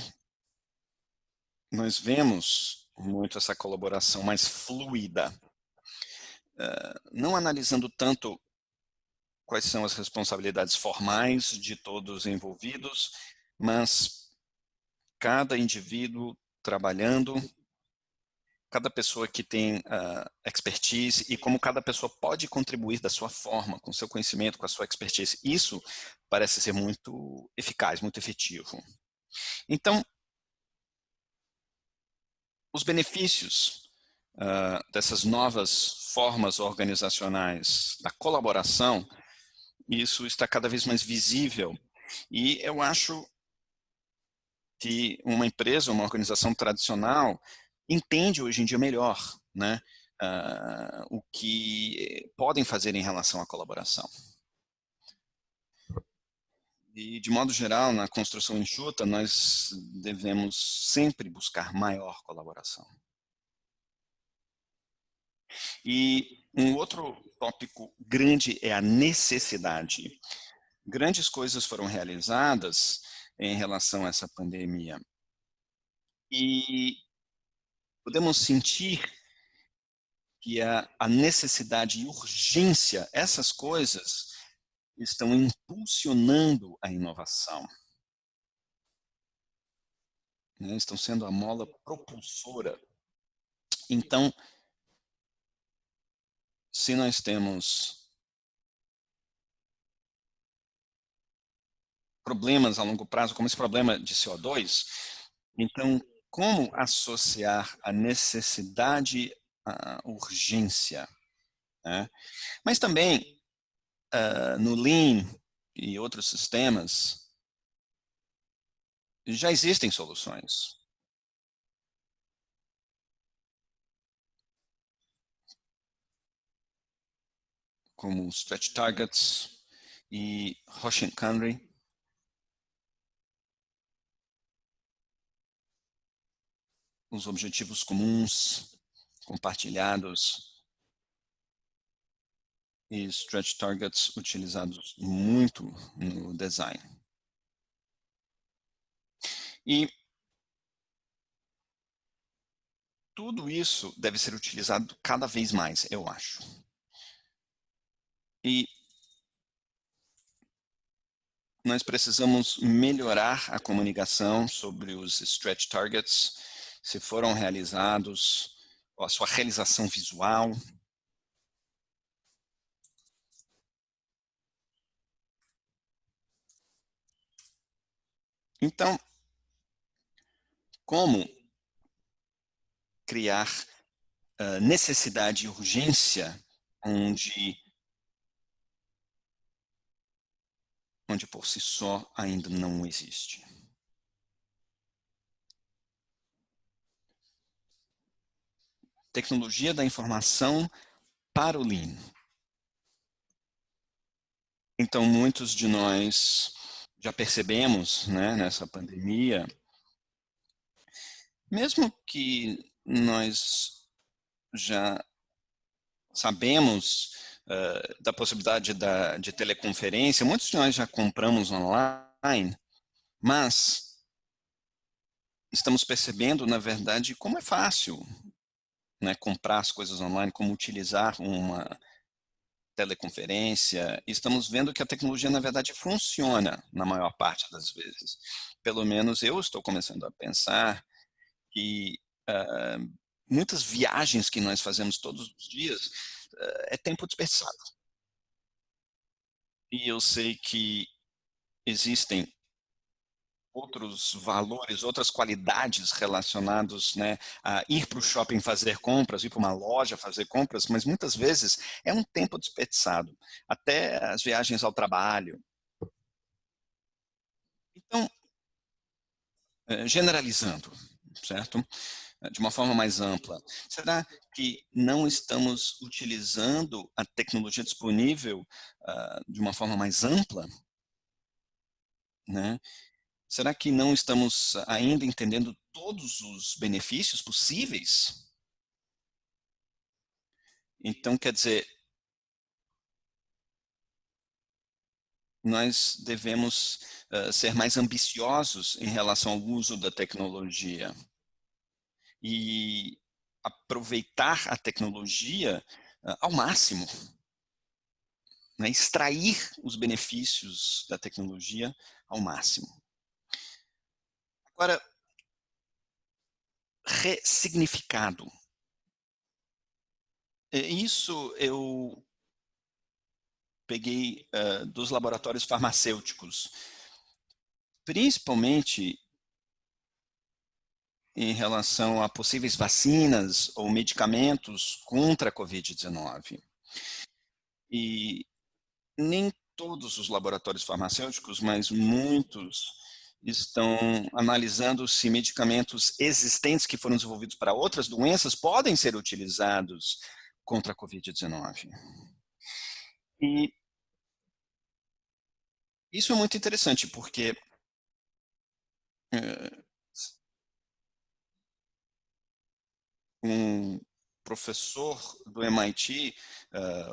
nós vemos muito essa colaboração mais fluida, não analisando tanto quais são as responsabilidades formais de todos os envolvidos, mas cada indivíduo trabalhando, cada pessoa que tem expertise e como cada pessoa pode contribuir da sua forma, com seu conhecimento, com a sua expertise. Isso parece ser muito eficaz, muito efetivo. Então, os benefícios dessas novas formas organizacionais, da colaboração, isso está cada vez mais visível. E eu acho que uma empresa, uma organização tradicional, entende hoje em dia melhor, né, o que podem fazer em relação à colaboração. E, de modo geral, na construção enxuta, nós devemos sempre buscar maior colaboração. E um outro tópico grande é a necessidade. Grandes coisas foram realizadas em relação a essa pandemia. E podemos sentir que a necessidade e urgência, essas coisas estão impulsionando a inovação. Né? Estão sendo a mola propulsora. Então, se nós temos problemas a longo prazo, como esse problema de CO2, então, como associar a necessidade à urgência? Né? Mas também, no Lean e outros sistemas, já existem soluções. Como Stretch Targets e Hoshinkanri. Os objetivos comuns, compartilhados, e Stretch Targets utilizados muito no design. E tudo isso deve ser utilizado cada vez mais, eu acho. E nós precisamos melhorar a comunicação sobre os Stretch Targets, se foram realizados, a sua realização visual. Então, como criar necessidade e urgência onde por si só ainda não existe. Tecnologia da informação para o Lean. Então, muitos de nós já percebemos, né, nessa pandemia, mesmo que nós já sabemos da possibilidade de teleconferência. Muitos de nós já compramos online, mas estamos percebendo, na verdade, como é fácil, né, comprar as coisas online, como utilizar uma teleconferência. Estamos vendo que a tecnologia, na verdade, funciona na maior parte das vezes. Pelo menos eu estou começando a pensar que muitas viagens que nós fazemos todos os dias é tempo desperdiçado. E eu sei que existem outros valores, outras qualidades relacionados, né, a ir para o shopping fazer compras, ir para uma loja fazer compras, mas muitas vezes é um tempo desperdiçado, até as viagens ao trabalho. Então, generalizando, certo? De uma forma mais ampla, será que não estamos utilizando a tecnologia disponível de uma forma mais ampla, né? Será que não estamos ainda entendendo todos os benefícios possíveis? Então, quer dizer, nós devemos ser mais ambiciosos em relação ao uso da tecnologia e aproveitar a tecnologia ao máximo, né? Extrair os benefícios da tecnologia ao máximo. Agora, ressignificado. Isso eu peguei dos laboratórios farmacêuticos, principalmente em relação a possíveis vacinas ou medicamentos contra a Covid-19. E nem todos os laboratórios farmacêuticos, mas muitos estão analisando se medicamentos existentes que foram desenvolvidos para outras doenças podem ser utilizados contra a Covid-19. E isso é muito interessante, porque um professor do MIT,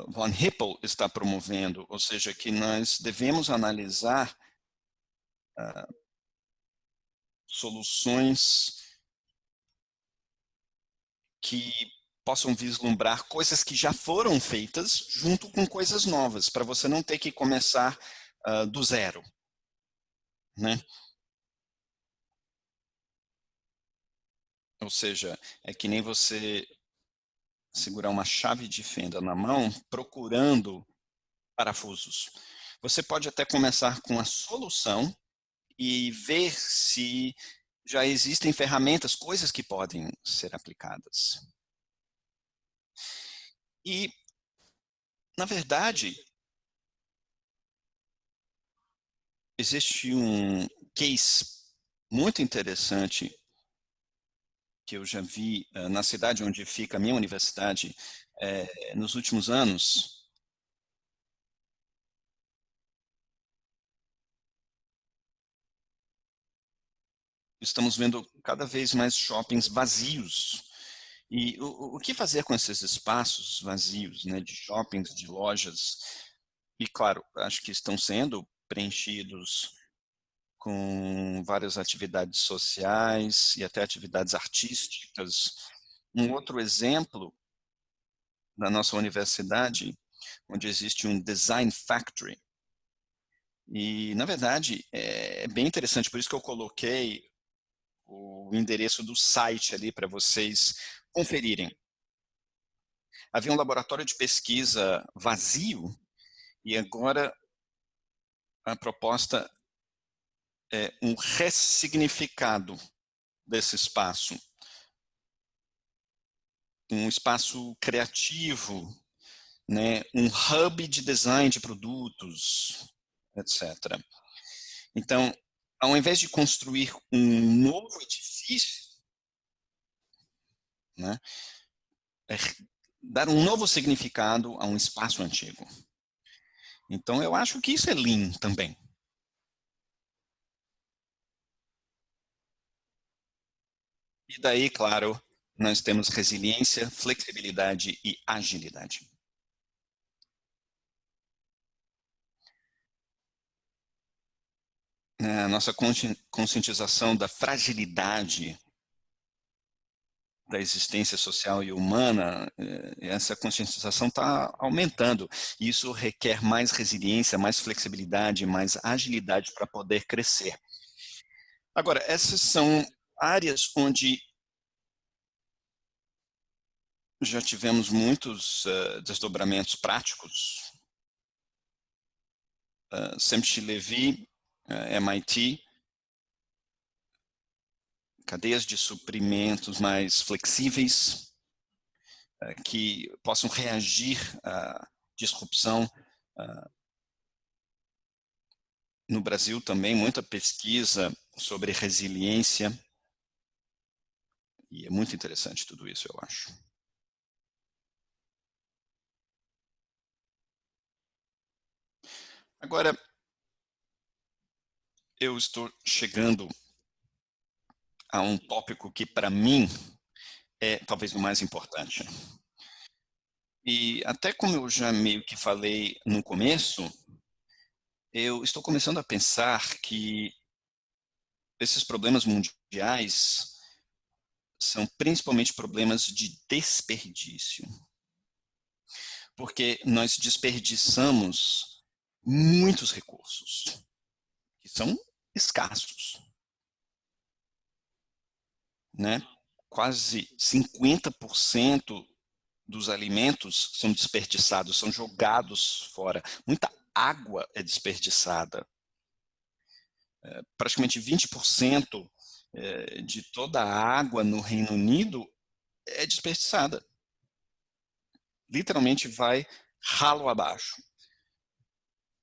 Von Hippel, está promovendo, ou seja, que nós devemos analisar soluções que possam vislumbrar coisas que já foram feitas junto com coisas novas, para você não ter que começar do zero, né? Ou seja, é que nem você segurar uma chave de fenda na mão procurando parafusos. Você pode até começar com a solução e ver se já existem ferramentas, coisas que podem ser aplicadas. E, na verdade, existe um case muito interessante que eu já vi na cidade onde fica a minha universidade nos últimos anos. Estamos vendo cada vez mais shoppings vazios. E o que fazer com esses espaços vazios, né, de shoppings, de lojas? E, claro, acho que estão sendo preenchidos com várias atividades sociais e até atividades artísticas. Um outro exemplo da nossa universidade, onde existe um Design Factory. E, na verdade, é bem interessante, por isso que eu coloquei o endereço do site ali para vocês conferirem. Havia um laboratório de pesquisa vazio e agora a proposta é um ressignificado desse espaço. Um espaço criativo, né? Um hub de design de produtos, etc. Então, ao invés de construir um novo edifício, né, é dar um novo significado a um espaço antigo. Então, eu acho que isso é Lean também. E daí, claro, nós temos resiliência, flexibilidade e agilidade. né, a nossa conscientização da fragilidade da existência social e humana, essa conscientização está aumentando. Isso requer mais resiliência, mais flexibilidade, mais agilidade para poder crescer. Agora, essas são áreas onde já tivemos muitos desdobramentos práticos. Semchi-Levi, MIT, cadeias de suprimentos mais flexíveis, que possam reagir à disrupção. No Brasil também, muita pesquisa sobre resiliência, e é muito interessante tudo isso, eu acho. Agora, eu estou chegando a um tópico que, para mim, é talvez o mais importante. E até como eu já meio que falei no começo, eu estou começando a pensar que esses problemas mundiais são principalmente problemas de desperdício. Porque nós desperdiçamos muitos recursos, que são escassos, né? Quase 50% dos alimentos são desperdiçados, são jogados fora. Muita água é desperdiçada. Praticamente 20% de toda a água no Reino Unido é desperdiçada. Literalmente vai ralo abaixo.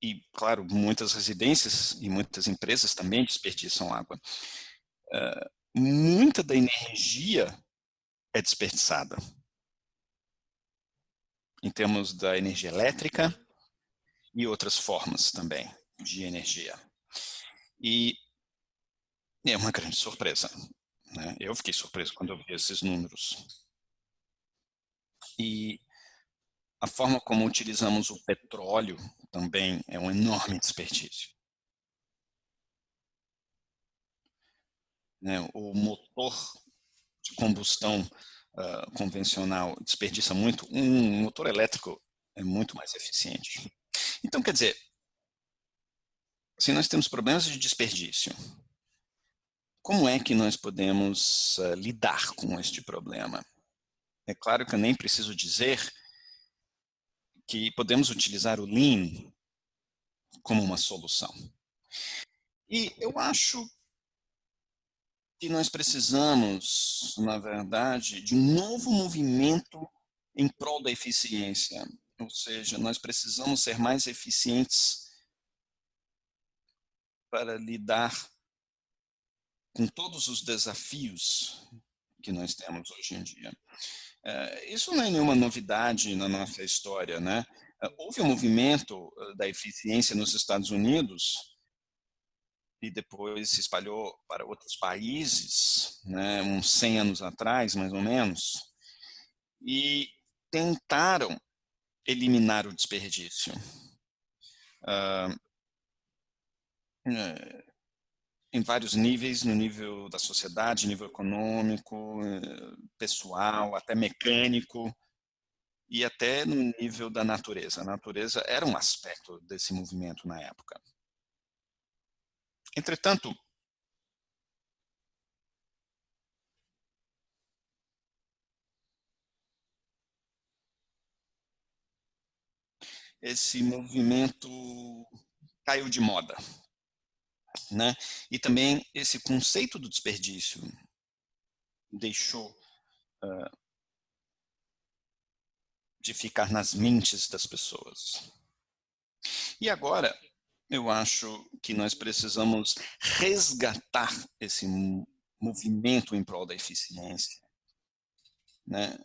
E, claro, muitas residências e muitas empresas também desperdiçam água. Muita da energia é desperdiçada. Em termos da energia elétrica e outras formas também de energia. E é uma grande surpresa, né? Eu fiquei surpreso quando eu vi esses números. E a forma como utilizamos o petróleo também é um enorme desperdício. Né? O motor de combustão convencional desperdiça muito, um motor elétrico é muito mais eficiente. Então, quer dizer, se nós temos problemas de desperdício, como é que nós podemos lidar com este problema? É claro que eu nem preciso dizer que podemos utilizar o Lean como uma solução. E eu acho que nós precisamos, na verdade, de um novo movimento em prol da eficiência. Ou seja, nós precisamos ser mais eficientes para lidar com todos os desafios que nós temos hoje em dia. Isso não é nenhuma novidade na nossa história, né? Houve um movimento da eficiência nos Estados Unidos e depois se espalhou para outros países, né, uns 100 anos atrás, mais ou menos, e tentaram eliminar o desperdício. Em vários níveis, no nível da sociedade, nível econômico, pessoal, até mecânico, e até no nível da natureza. A natureza era um aspecto desse movimento na época. Entretanto, esse movimento caiu de moda, né? E também esse conceito do desperdício deixou de ficar nas mentes das pessoas. E agora, eu acho que nós precisamos resgatar esse movimento em prol da eficiência, né?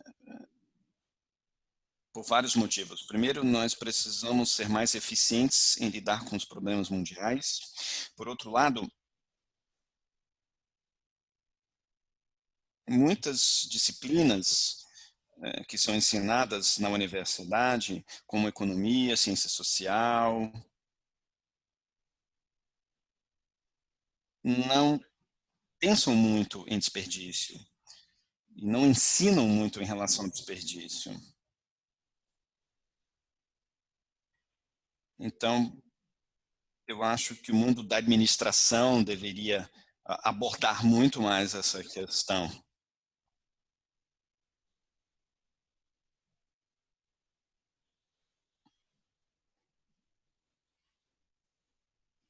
Por vários motivos. Primeiro, nós precisamos ser mais eficientes em lidar com os problemas mundiais. Por outro lado, muitas disciplinas que são ensinadas na universidade, como economia, ciência social, não pensam muito em desperdício e não ensinam muito em relação ao desperdício. Então, eu acho que o mundo da administração deveria abordar muito mais essa questão.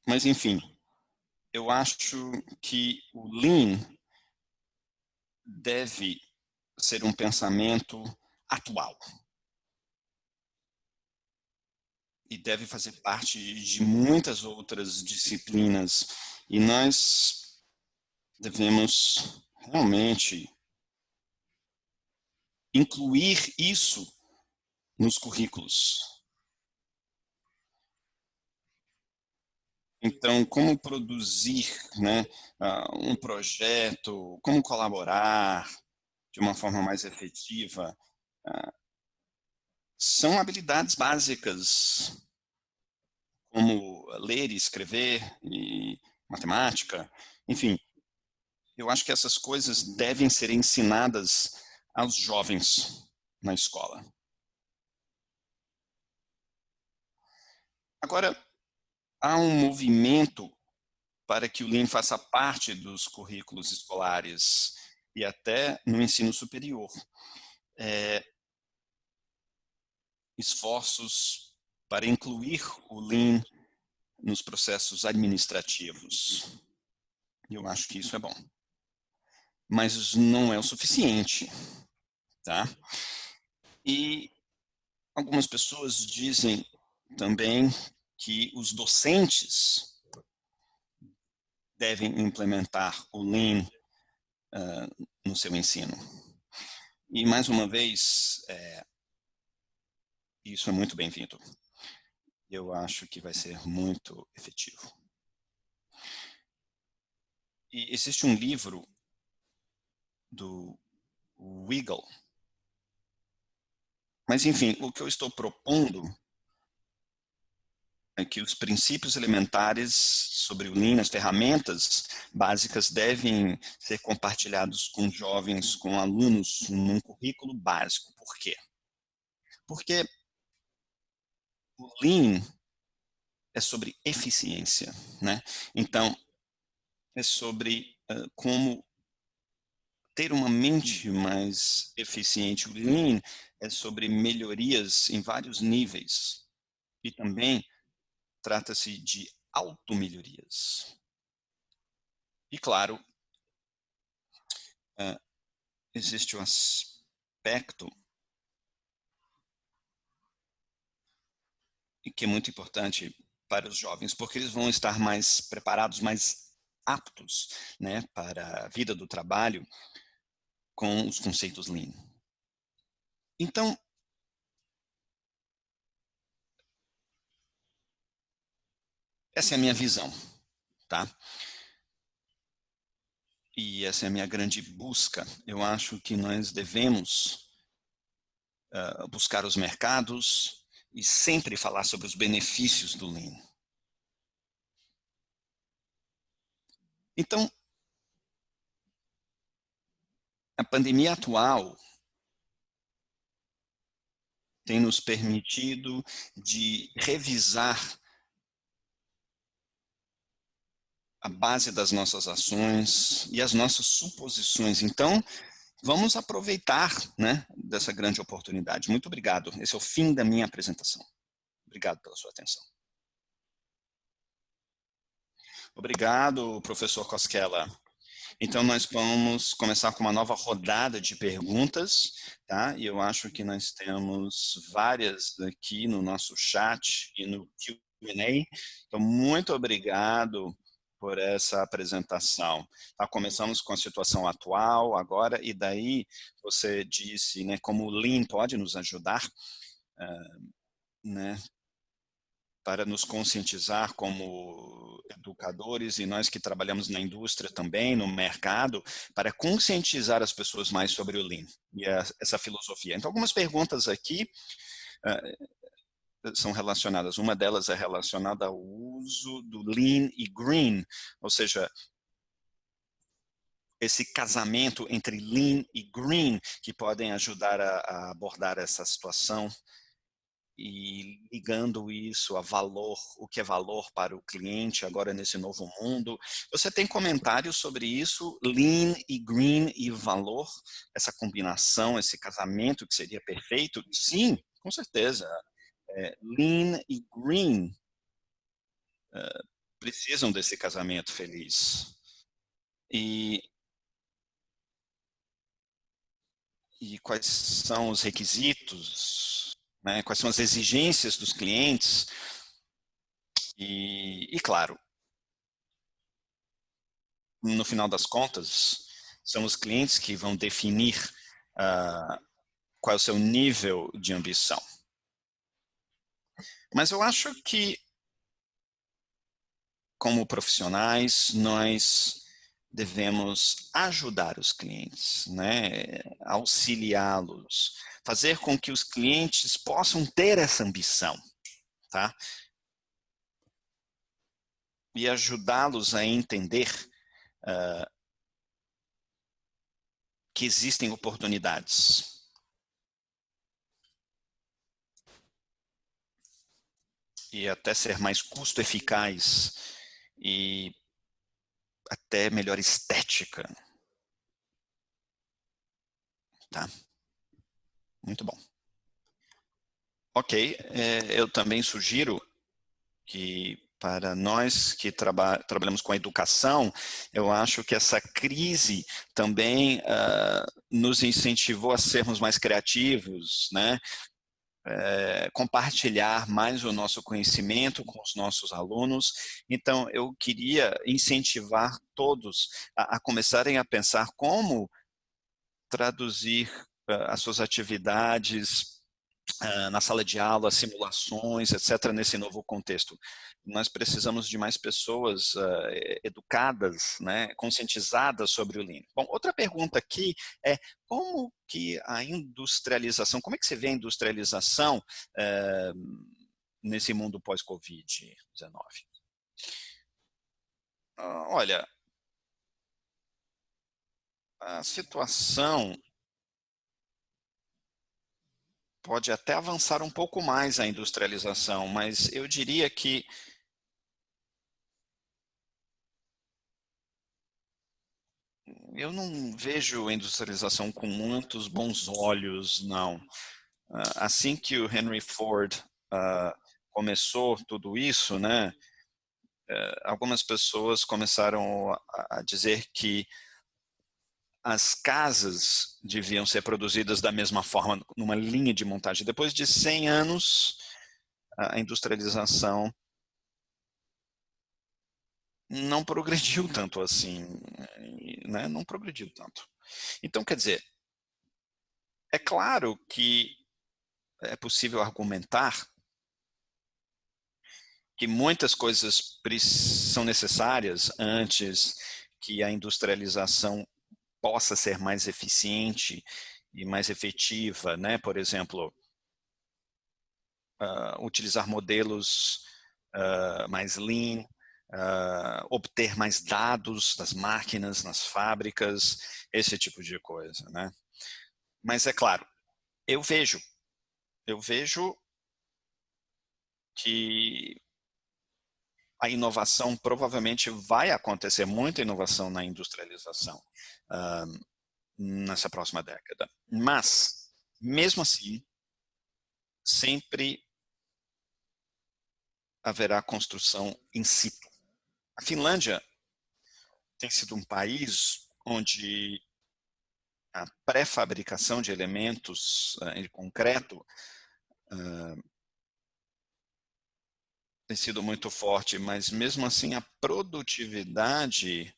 Mas, enfim, eu acho que o Lean deve ser um pensamento atual. E deve fazer parte de muitas outras disciplinas. E nós devemos realmente incluir isso nos currículos. Então, como produzir, né, um projeto, como colaborar de uma forma mais efetiva, são habilidades básicas, como ler e escrever e matemática. Enfim, eu acho que essas coisas devem ser ensinadas aos jovens na escola. Agora, há um movimento para que o Lean faça parte dos currículos escolares e até no ensino superior. Esforços para incluir o Lean nos processos administrativos. Eu acho que isso é bom. Mas não é o suficiente, tá? E algumas pessoas dizem também que os docentes devem implementar o Lean no seu ensino. E, mais uma vez, isso é muito bem-vindo. Eu acho que vai ser muito efetivo. E existe um livro do Weigel. Mas, enfim, o que eu estou propondo é que os princípios elementares sobre o Lean, as ferramentas básicas, devem ser compartilhados com jovens, com alunos, num currículo básico. Por quê? Porque o Lean é sobre eficiência, né? Então, é sobre como ter uma mente mais eficiente. O Lean é sobre melhorias em vários níveis e também trata-se de automelhorias. E, claro, existe um aspecto que é muito importante para os jovens, porque eles vão estar mais preparados, mais aptos, né, para a vida do trabalho com os conceitos Lean. Então, essa é a minha visão, tá? E essa é a minha grande busca. Eu acho que nós devemos buscar os mercados e sempre falar sobre os benefícios do Lean. Então, a pandemia atual tem nos permitido de revisar a base das nossas ações e as nossas suposições. Então, vamos aproveitar, né, dessa grande oportunidade. Muito obrigado. Esse é o fim da minha apresentação. Obrigado pela sua atenção. Obrigado, professor Cosquela. Então, nós vamos começar com uma nova rodada de perguntas, tá? E eu acho que nós temos várias aqui no nosso chat e no Q&A. Então, muito obrigado por essa apresentação. Tá? Começamos com a situação atual agora, e daí você disse, né, como o Lean pode nos ajudar, né, para nos conscientizar como educadores e nós que trabalhamos na indústria também, no mercado, para conscientizar as pessoas mais sobre o Lean e essa filosofia. Então, algumas perguntas aqui são relacionadas. Uma delas é relacionada ao uso do Lean e Green, ou seja, esse casamento entre Lean e Green que podem ajudar a abordar essa situação e ligando isso a valor, o que é valor para o cliente agora nesse novo mundo. Você tem comentários sobre isso? Lean e Green e valor, essa combinação, esse casamento que seria perfeito? Sim, com certeza. Lean e Green precisam desse casamento feliz. E quais são os requisitos, né? Quais são as exigências dos clientes e claro, no final das contas, são os clientes que vão definir qual é o seu nível de ambição. Mas eu acho que, como profissionais, nós devemos ajudar os clientes, né? Auxiliá-los, fazer com que os clientes possam ter essa ambição, tá? E ajudá-los a entender que existem oportunidades. E até ser mais custo eficaz e até melhor estética. Tá? Muito bom. Ok, eu também sugiro que para nós que trabalhamos com a educação, eu acho que essa crise também nos incentivou a sermos mais criativos, né? Compartilhar mais o nosso conhecimento com os nossos alunos. Então, eu queria incentivar todos a começarem a pensar como traduzir as suas atividades na sala de aula, simulações, etc., nesse novo contexto. Nós precisamos de mais pessoas educadas, né, conscientizadas sobre o Lean. Bom, outra pergunta aqui é como que a industrialização, como é que você vê a industrialização nesse mundo pós-Covid-19? Olha, a situação pode até avançar um pouco mais a industrialização, mas eu diria que eu não vejo a industrialização com muitos bons olhos, não. Assim que o Henry Ford começou tudo isso, né, algumas pessoas começaram a dizer que as casas deviam ser produzidas da mesma forma, numa linha de montagem. Depois de 100 anos, a industrialização não progrediu tanto assim, né? Não progrediu tanto. Então, quer dizer, é claro que é possível argumentar que muitas coisas são necessárias antes que a industrialização possa ser mais eficiente e mais efetiva, né? Por exemplo, utilizar modelos mais lean, obter mais dados das máquinas nas fábricas, esse tipo de coisa, né? Mas é claro, eu vejo que a inovação provavelmente vai acontecer, muita inovação na industrialização nessa próxima década. Mas, mesmo assim, sempre haverá construção in situ. A Finlândia tem sido um país onde a pré-fabricação de elementos em concreto tem sido muito forte, mas mesmo assim a produtividade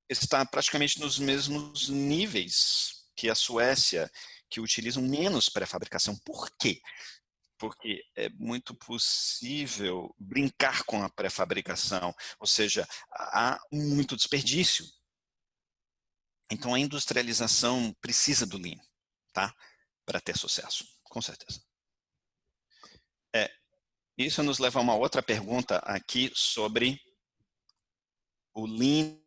está praticamente nos mesmos níveis que a Suécia, que utilizam menos pré-fabricação. Por quê? Porque é muito possível brincar com a pré-fabricação, ou seja, há muito desperdício. Então a industrialização precisa do Lean, tá? Para ter sucesso, com certeza. Isso nos leva a uma outra pergunta aqui sobre o Lean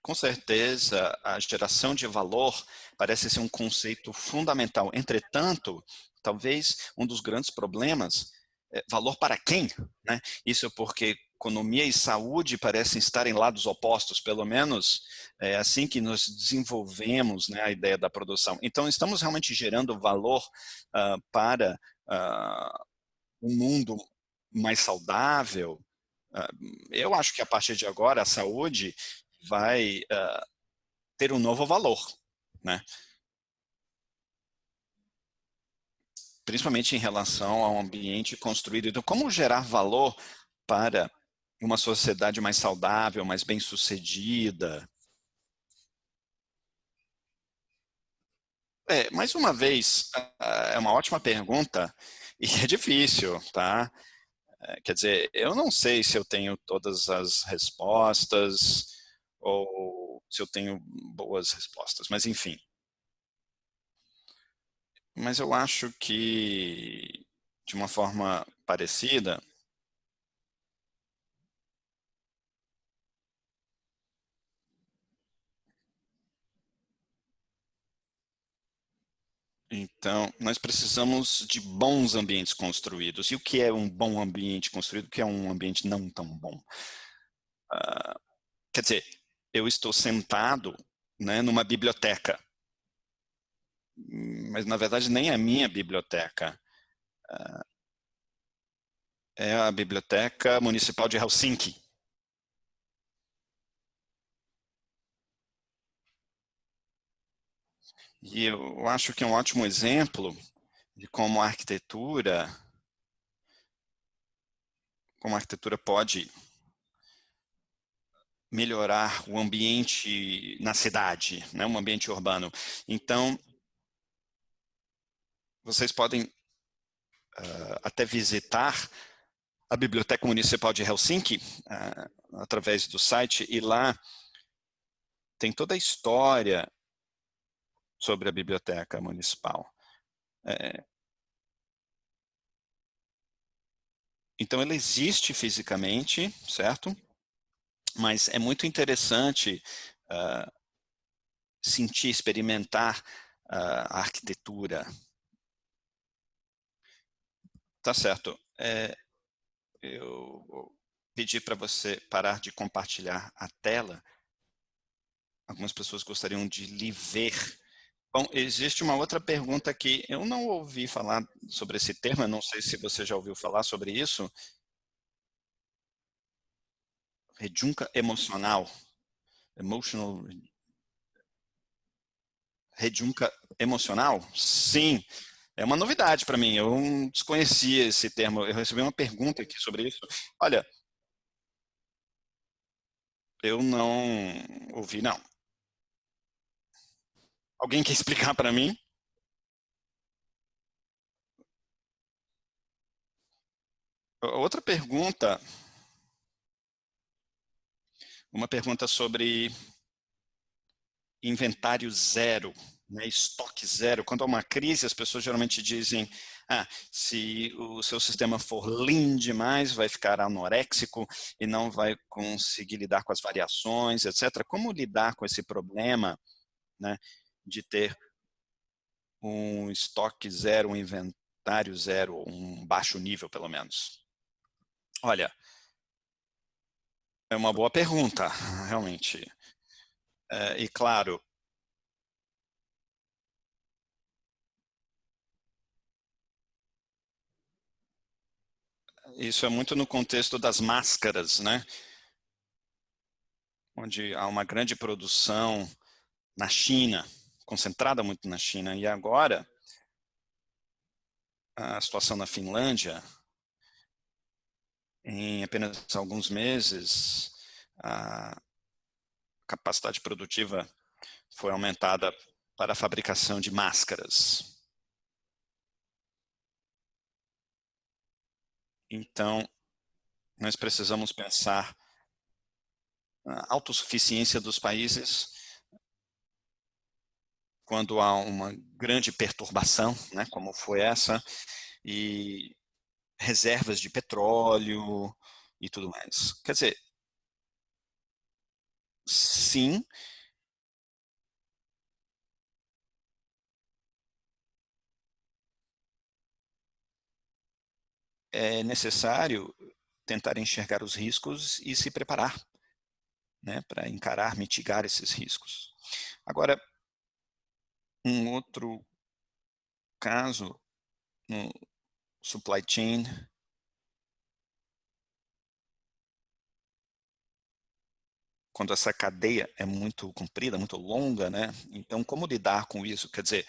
com certeza, a geração de valor parece ser um conceito fundamental. Entretanto, talvez um dos grandes problemas é valor para quem, né? Isso porque economia e saúde parecem estar em lados opostos, pelo menos é assim que nós desenvolvemos, né, a ideia da produção. Então, estamos realmente gerando valor para um mundo mais saudável. Eu acho que a partir de agora a saúde vai ter um novo valor, né? Principalmente em relação ao ambiente construído. Então, como gerar valor para uma sociedade mais saudável, mais bem-sucedida? Mais uma vez, é uma ótima pergunta e é difícil, tá? Quer dizer, eu não sei se eu tenho todas as respostas ou se eu tenho boas respostas, mas enfim. Mas eu acho que, de uma forma parecida, então, nós precisamos de bons ambientes construídos. E o que é um bom ambiente construído? O que é um ambiente não tão bom? Quer dizer, eu estou sentado, né, numa biblioteca, mas na verdade nem é a minha biblioteca. É a Biblioteca Municipal de Helsinki. E eu acho que é um ótimo exemplo de como a arquitetura pode melhorar o ambiente na cidade, né, um ambiente urbano. Então, vocês podem até visitar a Biblioteca Municipal de Helsinki através do site, e lá tem toda a história sobre a Biblioteca Municipal. Então, ela existe fisicamente, certo? Mas é muito interessante sentir, experimentar a arquitetura. Tá certo. Eu vou pedir para você parar de compartilhar a tela. Algumas pessoas gostariam de lhe ver. Bom, existe uma outra pergunta que eu não ouvi falar sobre esse termo, eu não sei se você já ouviu falar sobre isso. Rejunca emocional. Emotional. Rejunca emocional? Sim. É uma novidade para mim, eu não desconhecia esse termo. Eu recebi uma pergunta aqui sobre isso. Olha, eu não ouvi, não. Alguém quer explicar para mim? Outra pergunta, uma pergunta sobre inventário zero, né, estoque zero. Quando há uma crise, as pessoas geralmente dizem, se o seu sistema for lean demais, vai ficar anoréxico e não vai conseguir lidar com as variações, etc. Como lidar com esse problema, né, de ter um estoque zero, um inventário zero, um baixo nível, pelo menos? Olha, é uma boa pergunta, realmente. E claro, isso é muito no contexto das máscaras, né? Onde há uma grande produção na China, concentrada muito na China, e agora a situação na Finlândia, em apenas alguns meses, a capacidade produtiva foi aumentada para a fabricação de máscaras. Então, nós precisamos pensar a autossuficiência dos países quando há uma grande perturbação, né, como foi essa, e reservas de petróleo e tudo mais. Quer dizer, sim, é necessário tentar enxergar os riscos e se preparar, né, para encarar, mitigar esses riscos. Agora, um outro caso no supply chain, quando essa cadeia é muito comprida, muito longa, né? Então, como lidar com isso? Quer dizer,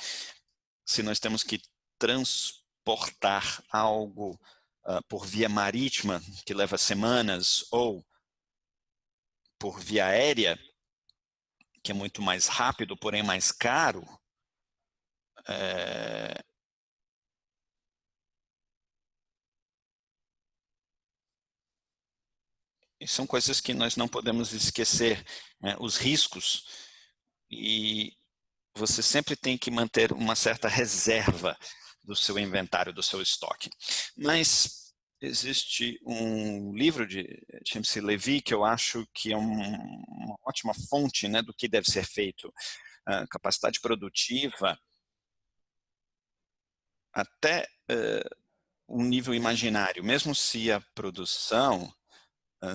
se nós temos que transportar algo por via marítima, que leva semanas, ou por via aérea, que é muito mais rápido, porém mais caro, são coisas que nós não podemos esquecer, né? Os riscos, e você sempre tem que manter uma certa reserva do seu inventário, do seu estoque. Mas existe um livro de James C. Levy que eu acho que é uma ótima fonte, né, do que deve ser feito. A capacidade produtiva até um nível imaginário, mesmo se a produção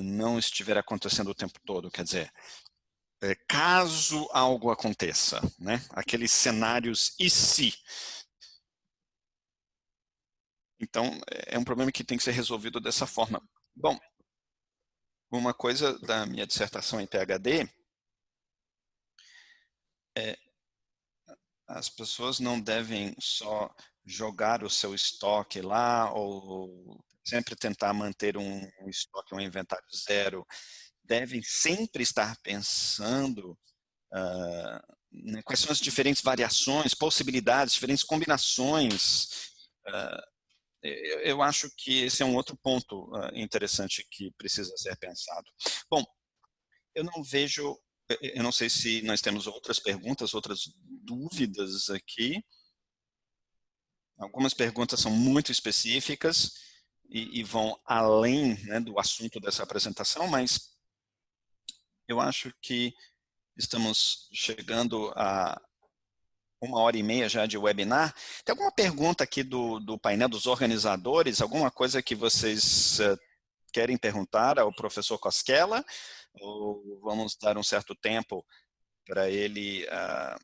não estiver acontecendo o tempo todo, quer dizer, caso algo aconteça, né? Aqueles cenários e se. Então, é um problema que tem que ser resolvido dessa forma. Bom, uma coisa da minha dissertação em PhD é as pessoas não devem só jogar o seu estoque lá ou sempre tentar manter um estoque, um inventário zero. Devem sempre estar pensando né, quais são as diferentes variações, possibilidades, diferentes combinações. Eu acho que esse é um outro ponto interessante que precisa ser pensado. Bom, eu não sei se nós temos outras perguntas, outras dúvidas aqui. Algumas perguntas são muito específicas e vão além, né, do assunto dessa apresentação, mas eu acho que estamos chegando a 1h30 já de webinar. Tem alguma pergunta aqui do painel dos organizadores? Alguma coisa que vocês querem perguntar ao professor Cosquela? Ou vamos dar um certo tempo para ele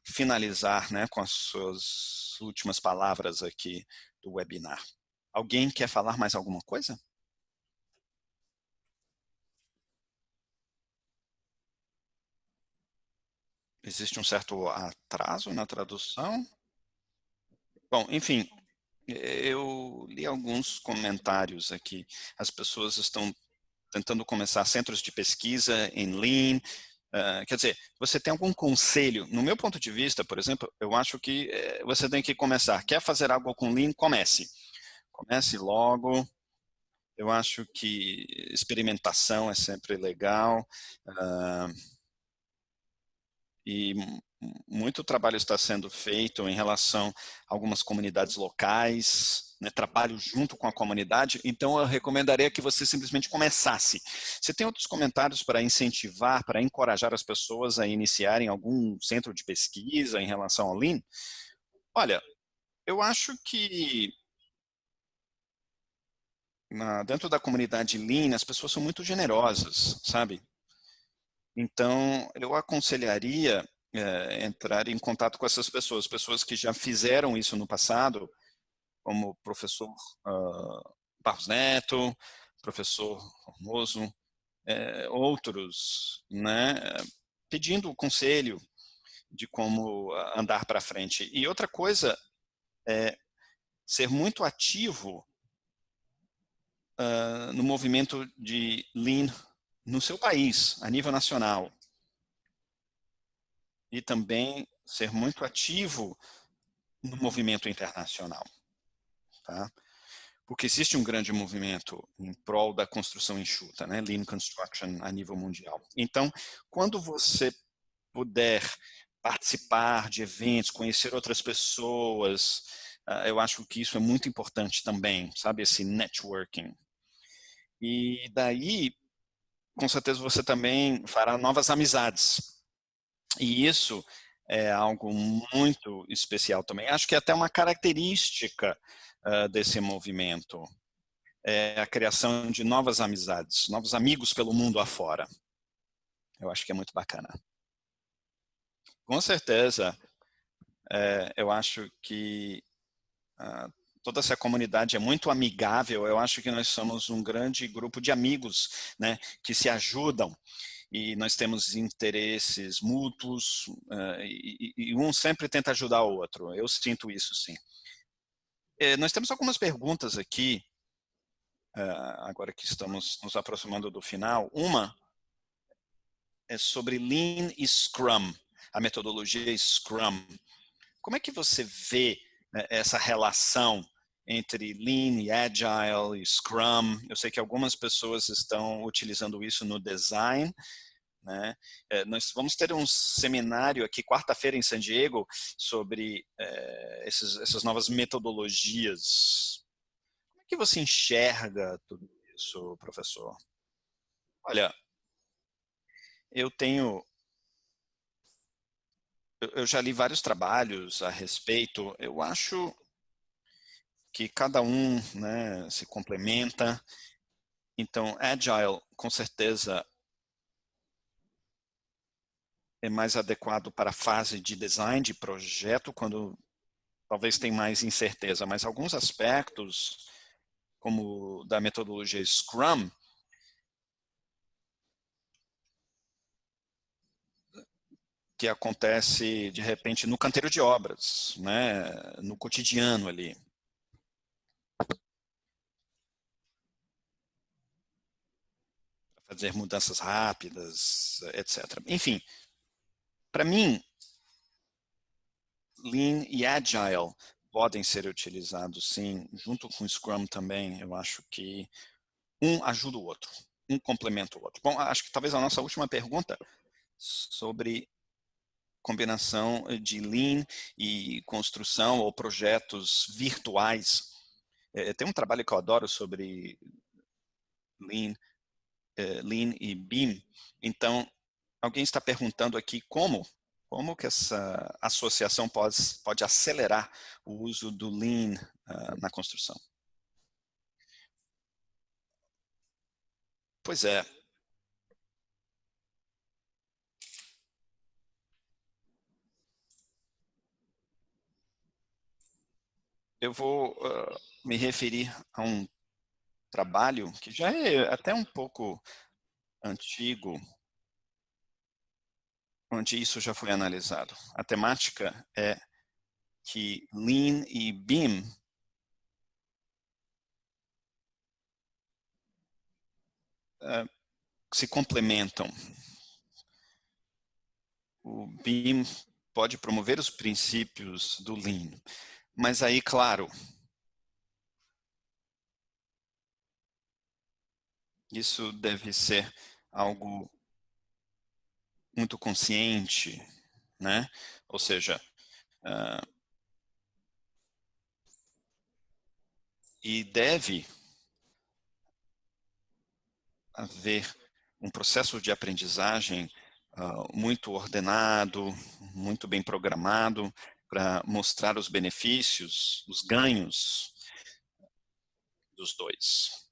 finalizar, né, com as suas últimas palavras aqui do webinar? Alguém quer falar mais alguma coisa? Existe um certo atraso na tradução? Bom, enfim, eu li alguns comentários aqui. As pessoas estão tentando começar centros de pesquisa em Lean. Quer dizer, você tem algum conselho? No meu ponto de vista, por exemplo, eu acho que você tem que começar. Quer fazer algo com Lean? Comece. Comece logo. Eu acho que experimentação é sempre legal. E muito trabalho está sendo feito em relação a algumas comunidades locais, né, trabalho junto com a comunidade, então eu recomendaria que você simplesmente começasse. Você tem outros comentários para incentivar, para encorajar as pessoas a iniciarem algum centro de pesquisa em relação ao Lean? Olha, eu acho que dentro da comunidade Lean, as pessoas são muito generosas, sabe? Então, eu aconselharia entrar em contato com essas pessoas, pessoas que já fizeram isso no passado, como o professor Barros Neto, professor Formoso, outros, né, pedindo conselho de como andar para frente. E outra coisa é ser muito ativo no movimento de Lean no seu país, a nível nacional. E também ser muito ativo no movimento internacional, tá? Porque existe um grande movimento em prol da construção enxuta, né? Lean Construction a nível mundial. Então, quando você puder participar de eventos, conhecer outras pessoas, eu acho que isso é muito importante também, sabe? Esse networking. E daí, com certeza você também fará novas amizades. E isso é algo muito especial também. Acho que é até uma característica desse movimento. É a criação de novas amizades, novos amigos pelo mundo afora. Eu acho que é muito bacana. Com certeza, eu acho que toda essa comunidade é muito amigável. Eu acho que nós somos um grande grupo de amigos, né, que se ajudam. E nós temos interesses mútuos, e um sempre tenta ajudar o outro. Eu sinto isso, sim. Nós temos algumas perguntas aqui, agora que estamos nos aproximando do final. Uma é sobre Lean e Scrum, a metodologia Scrum. Como é que você vê, né, essa relação entre Lean e Agile e Scrum? Eu sei que algumas pessoas estão utilizando isso no design, né? Nós vamos ter um seminário aqui quarta-feira em San Diego sobre essas novas metodologias. Como é que você enxerga tudo isso, professor? Olha, eu já li vários trabalhos a respeito. Eu acho que cada um, né, se complementa. Então, Agile, com certeza, é mais adequado para a fase de design de projeto, quando talvez tem mais incerteza, mas alguns aspectos, como da metodologia Scrum, que acontece, de repente, no canteiro de obras, né, no cotidiano ali. Fazer mudanças rápidas, etc. Enfim, para mim, Lean e Agile podem ser utilizados, sim, junto com Scrum também. Eu acho que um ajuda o outro, um complementa o outro. Bom, acho que talvez a nossa última pergunta sobre combinação de Lean e construção ou projetos virtuais. Tem um trabalho que eu adoro sobre Lean, Lean e BIM. Então, alguém está perguntando aqui como que essa associação pode acelerar o uso do Lean na construção. Pois é. Eu vou me referir a um trabalho que já é até um pouco antigo, onde isso já foi analisado. A temática é que Lean e BIM se complementam. O BIM pode promover os princípios do Lean, mas aí, claro, isso deve ser algo muito consciente, né? Ou seja, e deve haver um processo de aprendizagem muito ordenado, muito bem programado, para mostrar os benefícios, os ganhos dos dois.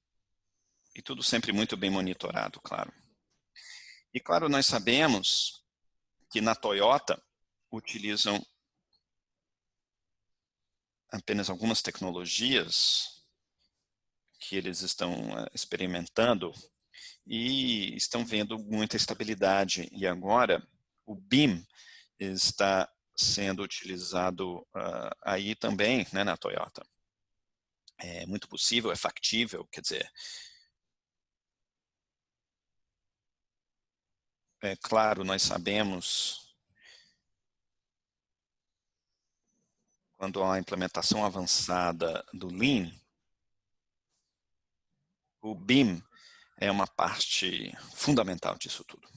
E tudo sempre muito bem monitorado, claro. E claro, nós sabemos que na Toyota utilizam apenas algumas tecnologias que eles estão experimentando e estão vendo muita estabilidade. E agora o BIM está sendo utilizado aí também, né, na Toyota. É muito possível, é factível, quer dizer, é claro, nós sabemos quando há a implementação avançada do Lean, o BIM é uma parte fundamental disso tudo.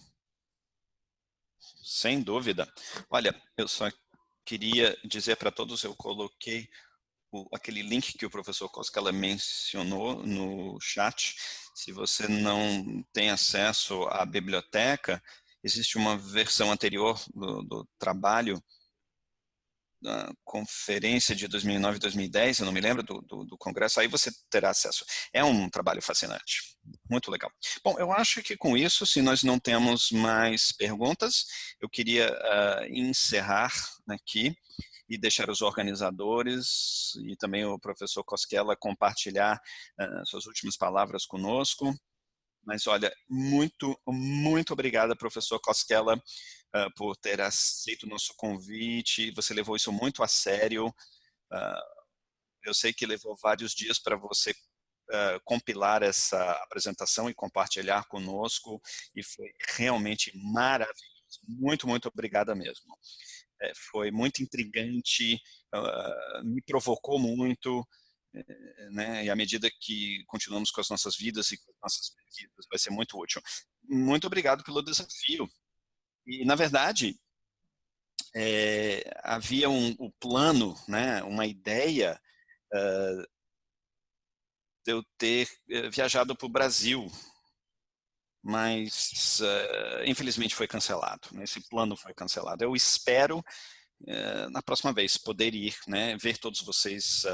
Sem dúvida. Olha, eu só queria dizer para todos, eu coloquei aquele link que o professor Koskela mencionou no chat. Se você não tem acesso à biblioteca, existe uma versão anterior do trabalho da conferência de 2009 e 2010, eu não me lembro do congresso, aí você terá acesso. É um trabalho fascinante, muito legal. Bom, eu acho que com isso, se nós não temos mais perguntas, eu queria encerrar aqui e deixar os organizadores e também o professor Koskela compartilhar suas últimas palavras conosco. Mas olha, muito obrigada, professor Koskela, por ter aceito o nosso convite. Você levou isso muito a sério. Eu sei que levou vários dias para você compilar essa apresentação e compartilhar conosco, e foi realmente maravilhoso. Muito obrigada mesmo. Foi muito intrigante, me provocou muito, né? E à medida que continuamos com as nossas vidas e com as nossas pesquisas, vai ser muito útil. Muito obrigado pelo desafio. E, na verdade, havia um plano, né? Uma ideia de eu ter viajado para o Brasil, mas infelizmente foi cancelado. Esse plano foi cancelado. Eu espero, na próxima vez, poder ir, né? Ver todos vocês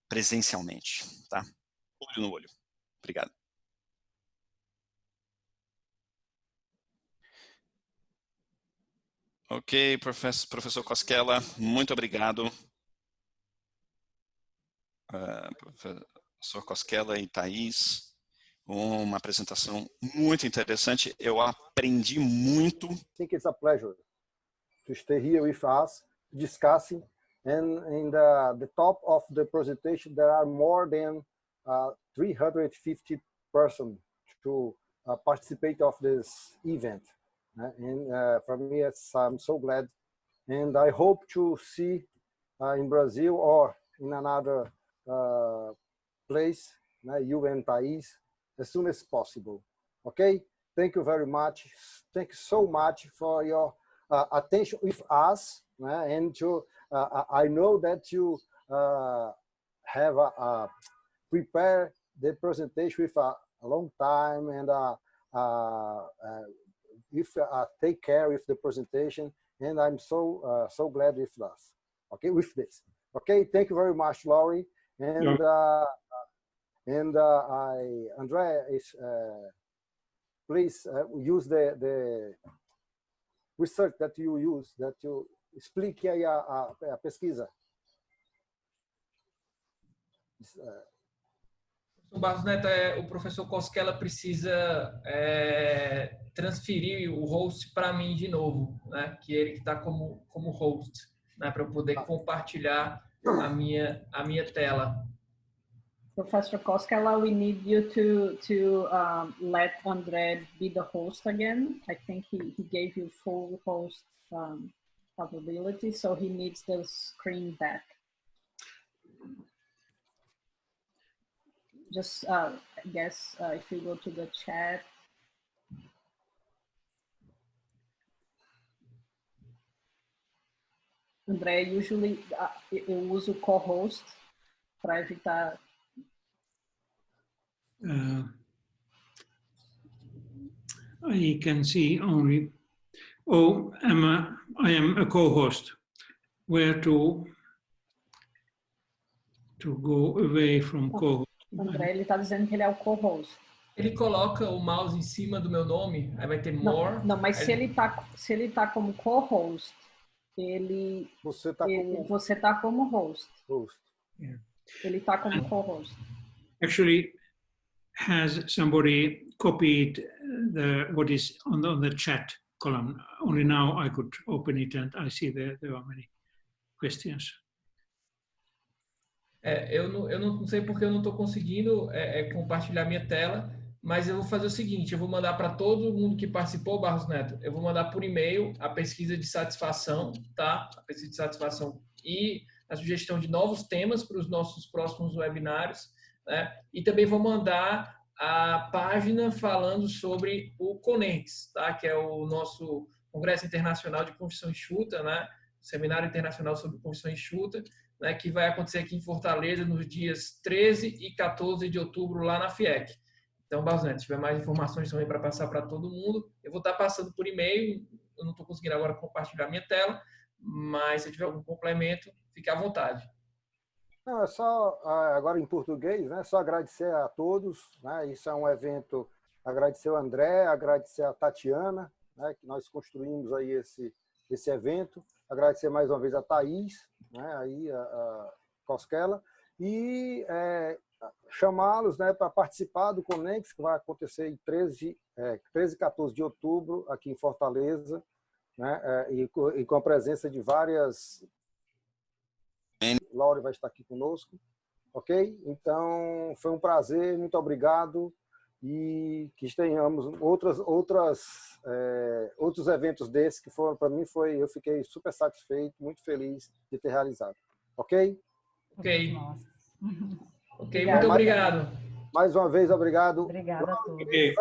presencialmente, tá? Olho no olho. Obrigado. Ok, professor Koskela, muito obrigado. Professor Koskela e Thaís, uma apresentação muito interessante. Eu aprendi muito. I think it's a pleasure to stay here with us, discussing. And in the top of the presentation, there are more than 350 persons to participate of this event. And for me, I'm so glad. And I hope to see in Brazil or in another place, you and Thais, as soon as possible. Okay? Thank you very much. Thank you so much for your attention with us. And I know that you have prepared the presentation with a long time and take care with the presentation. And I'm so glad with us. Okay, with this. Okay, thank you very much, Laurie. And Andrea is please use the research that you use, that you explique aí a pesquisa. O Barros Neto, o professor Koskela precisa transferir o host para mim de novo, né? Que ele que está como host, né? Para eu poder compartilhar a minha tela. Professor Koskela, we need you to let André be the host again. I think he gave you full host capability, so he needs the screen back. Just, I guess, if you go to the chat. André, usually eu uso co-host para evitar. I can see only. Oh, I am a co-host. Where to go away from co-host? André, ele está dizendo que ele é o co-host. Ele coloca o mouse em cima do meu nome, aí vai ter more. Não, mas se ele tá como co-host, você tá como host. Yeah. Ele está como co-host. Actually, has somebody copied what is on the chat column? Only now I could open it and I see there are many questions. Eu não sei porque eu não estou conseguindo compartilhar minha tela, mas eu vou fazer o seguinte, eu vou mandar para todo mundo que participou, Barros Neto, eu vou mandar por e-mail a pesquisa de satisfação, tá? A pesquisa de satisfação e a sugestão de novos temas para os nossos próximos webinários, né? E também vou mandar a página falando sobre o CONEX, tá? Que é o nosso Congresso Internacional de Construção Enxuta, né? Seminário Internacional sobre Construção Enxuta, né, que vai acontecer aqui em Fortaleza nos dias 13 e 14 de outubro, lá na FIEC. Então, Barros Neto, se tiver mais informações também para passar para todo mundo, eu vou estar passando por e-mail. Eu não estou conseguindo agora compartilhar minha tela, mas se tiver algum complemento, fique à vontade. Não, é só, agora em português, né? Só agradecer a todos, né? Isso é um evento, agradecer o André, agradecer a Tatiana, né? Que nós construímos aí esse evento, agradecer mais uma vez a Thaís, né? Aí a Cosquela, e chamá-los, né, para participar do Conex, que vai acontecer em 13 e 14 de outubro, aqui em Fortaleza, né? E com a presença de várias... Laura vai estar aqui conosco, ok? Então, foi um prazer, muito obrigado, e que tenhamos outros eventos desses que foram, para mim, eu fiquei super satisfeito, muito feliz de ter realizado, ok? Ok. Ok, Obrigado. muito obrigado. Mais uma vez, obrigado. Obrigada a todos. Okay.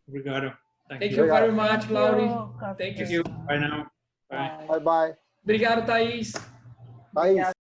Obrigado. Thank you very much, Laurie. Thank you. Bye now. Bye. Bye, bye. Obrigado, Thaís. Thaís.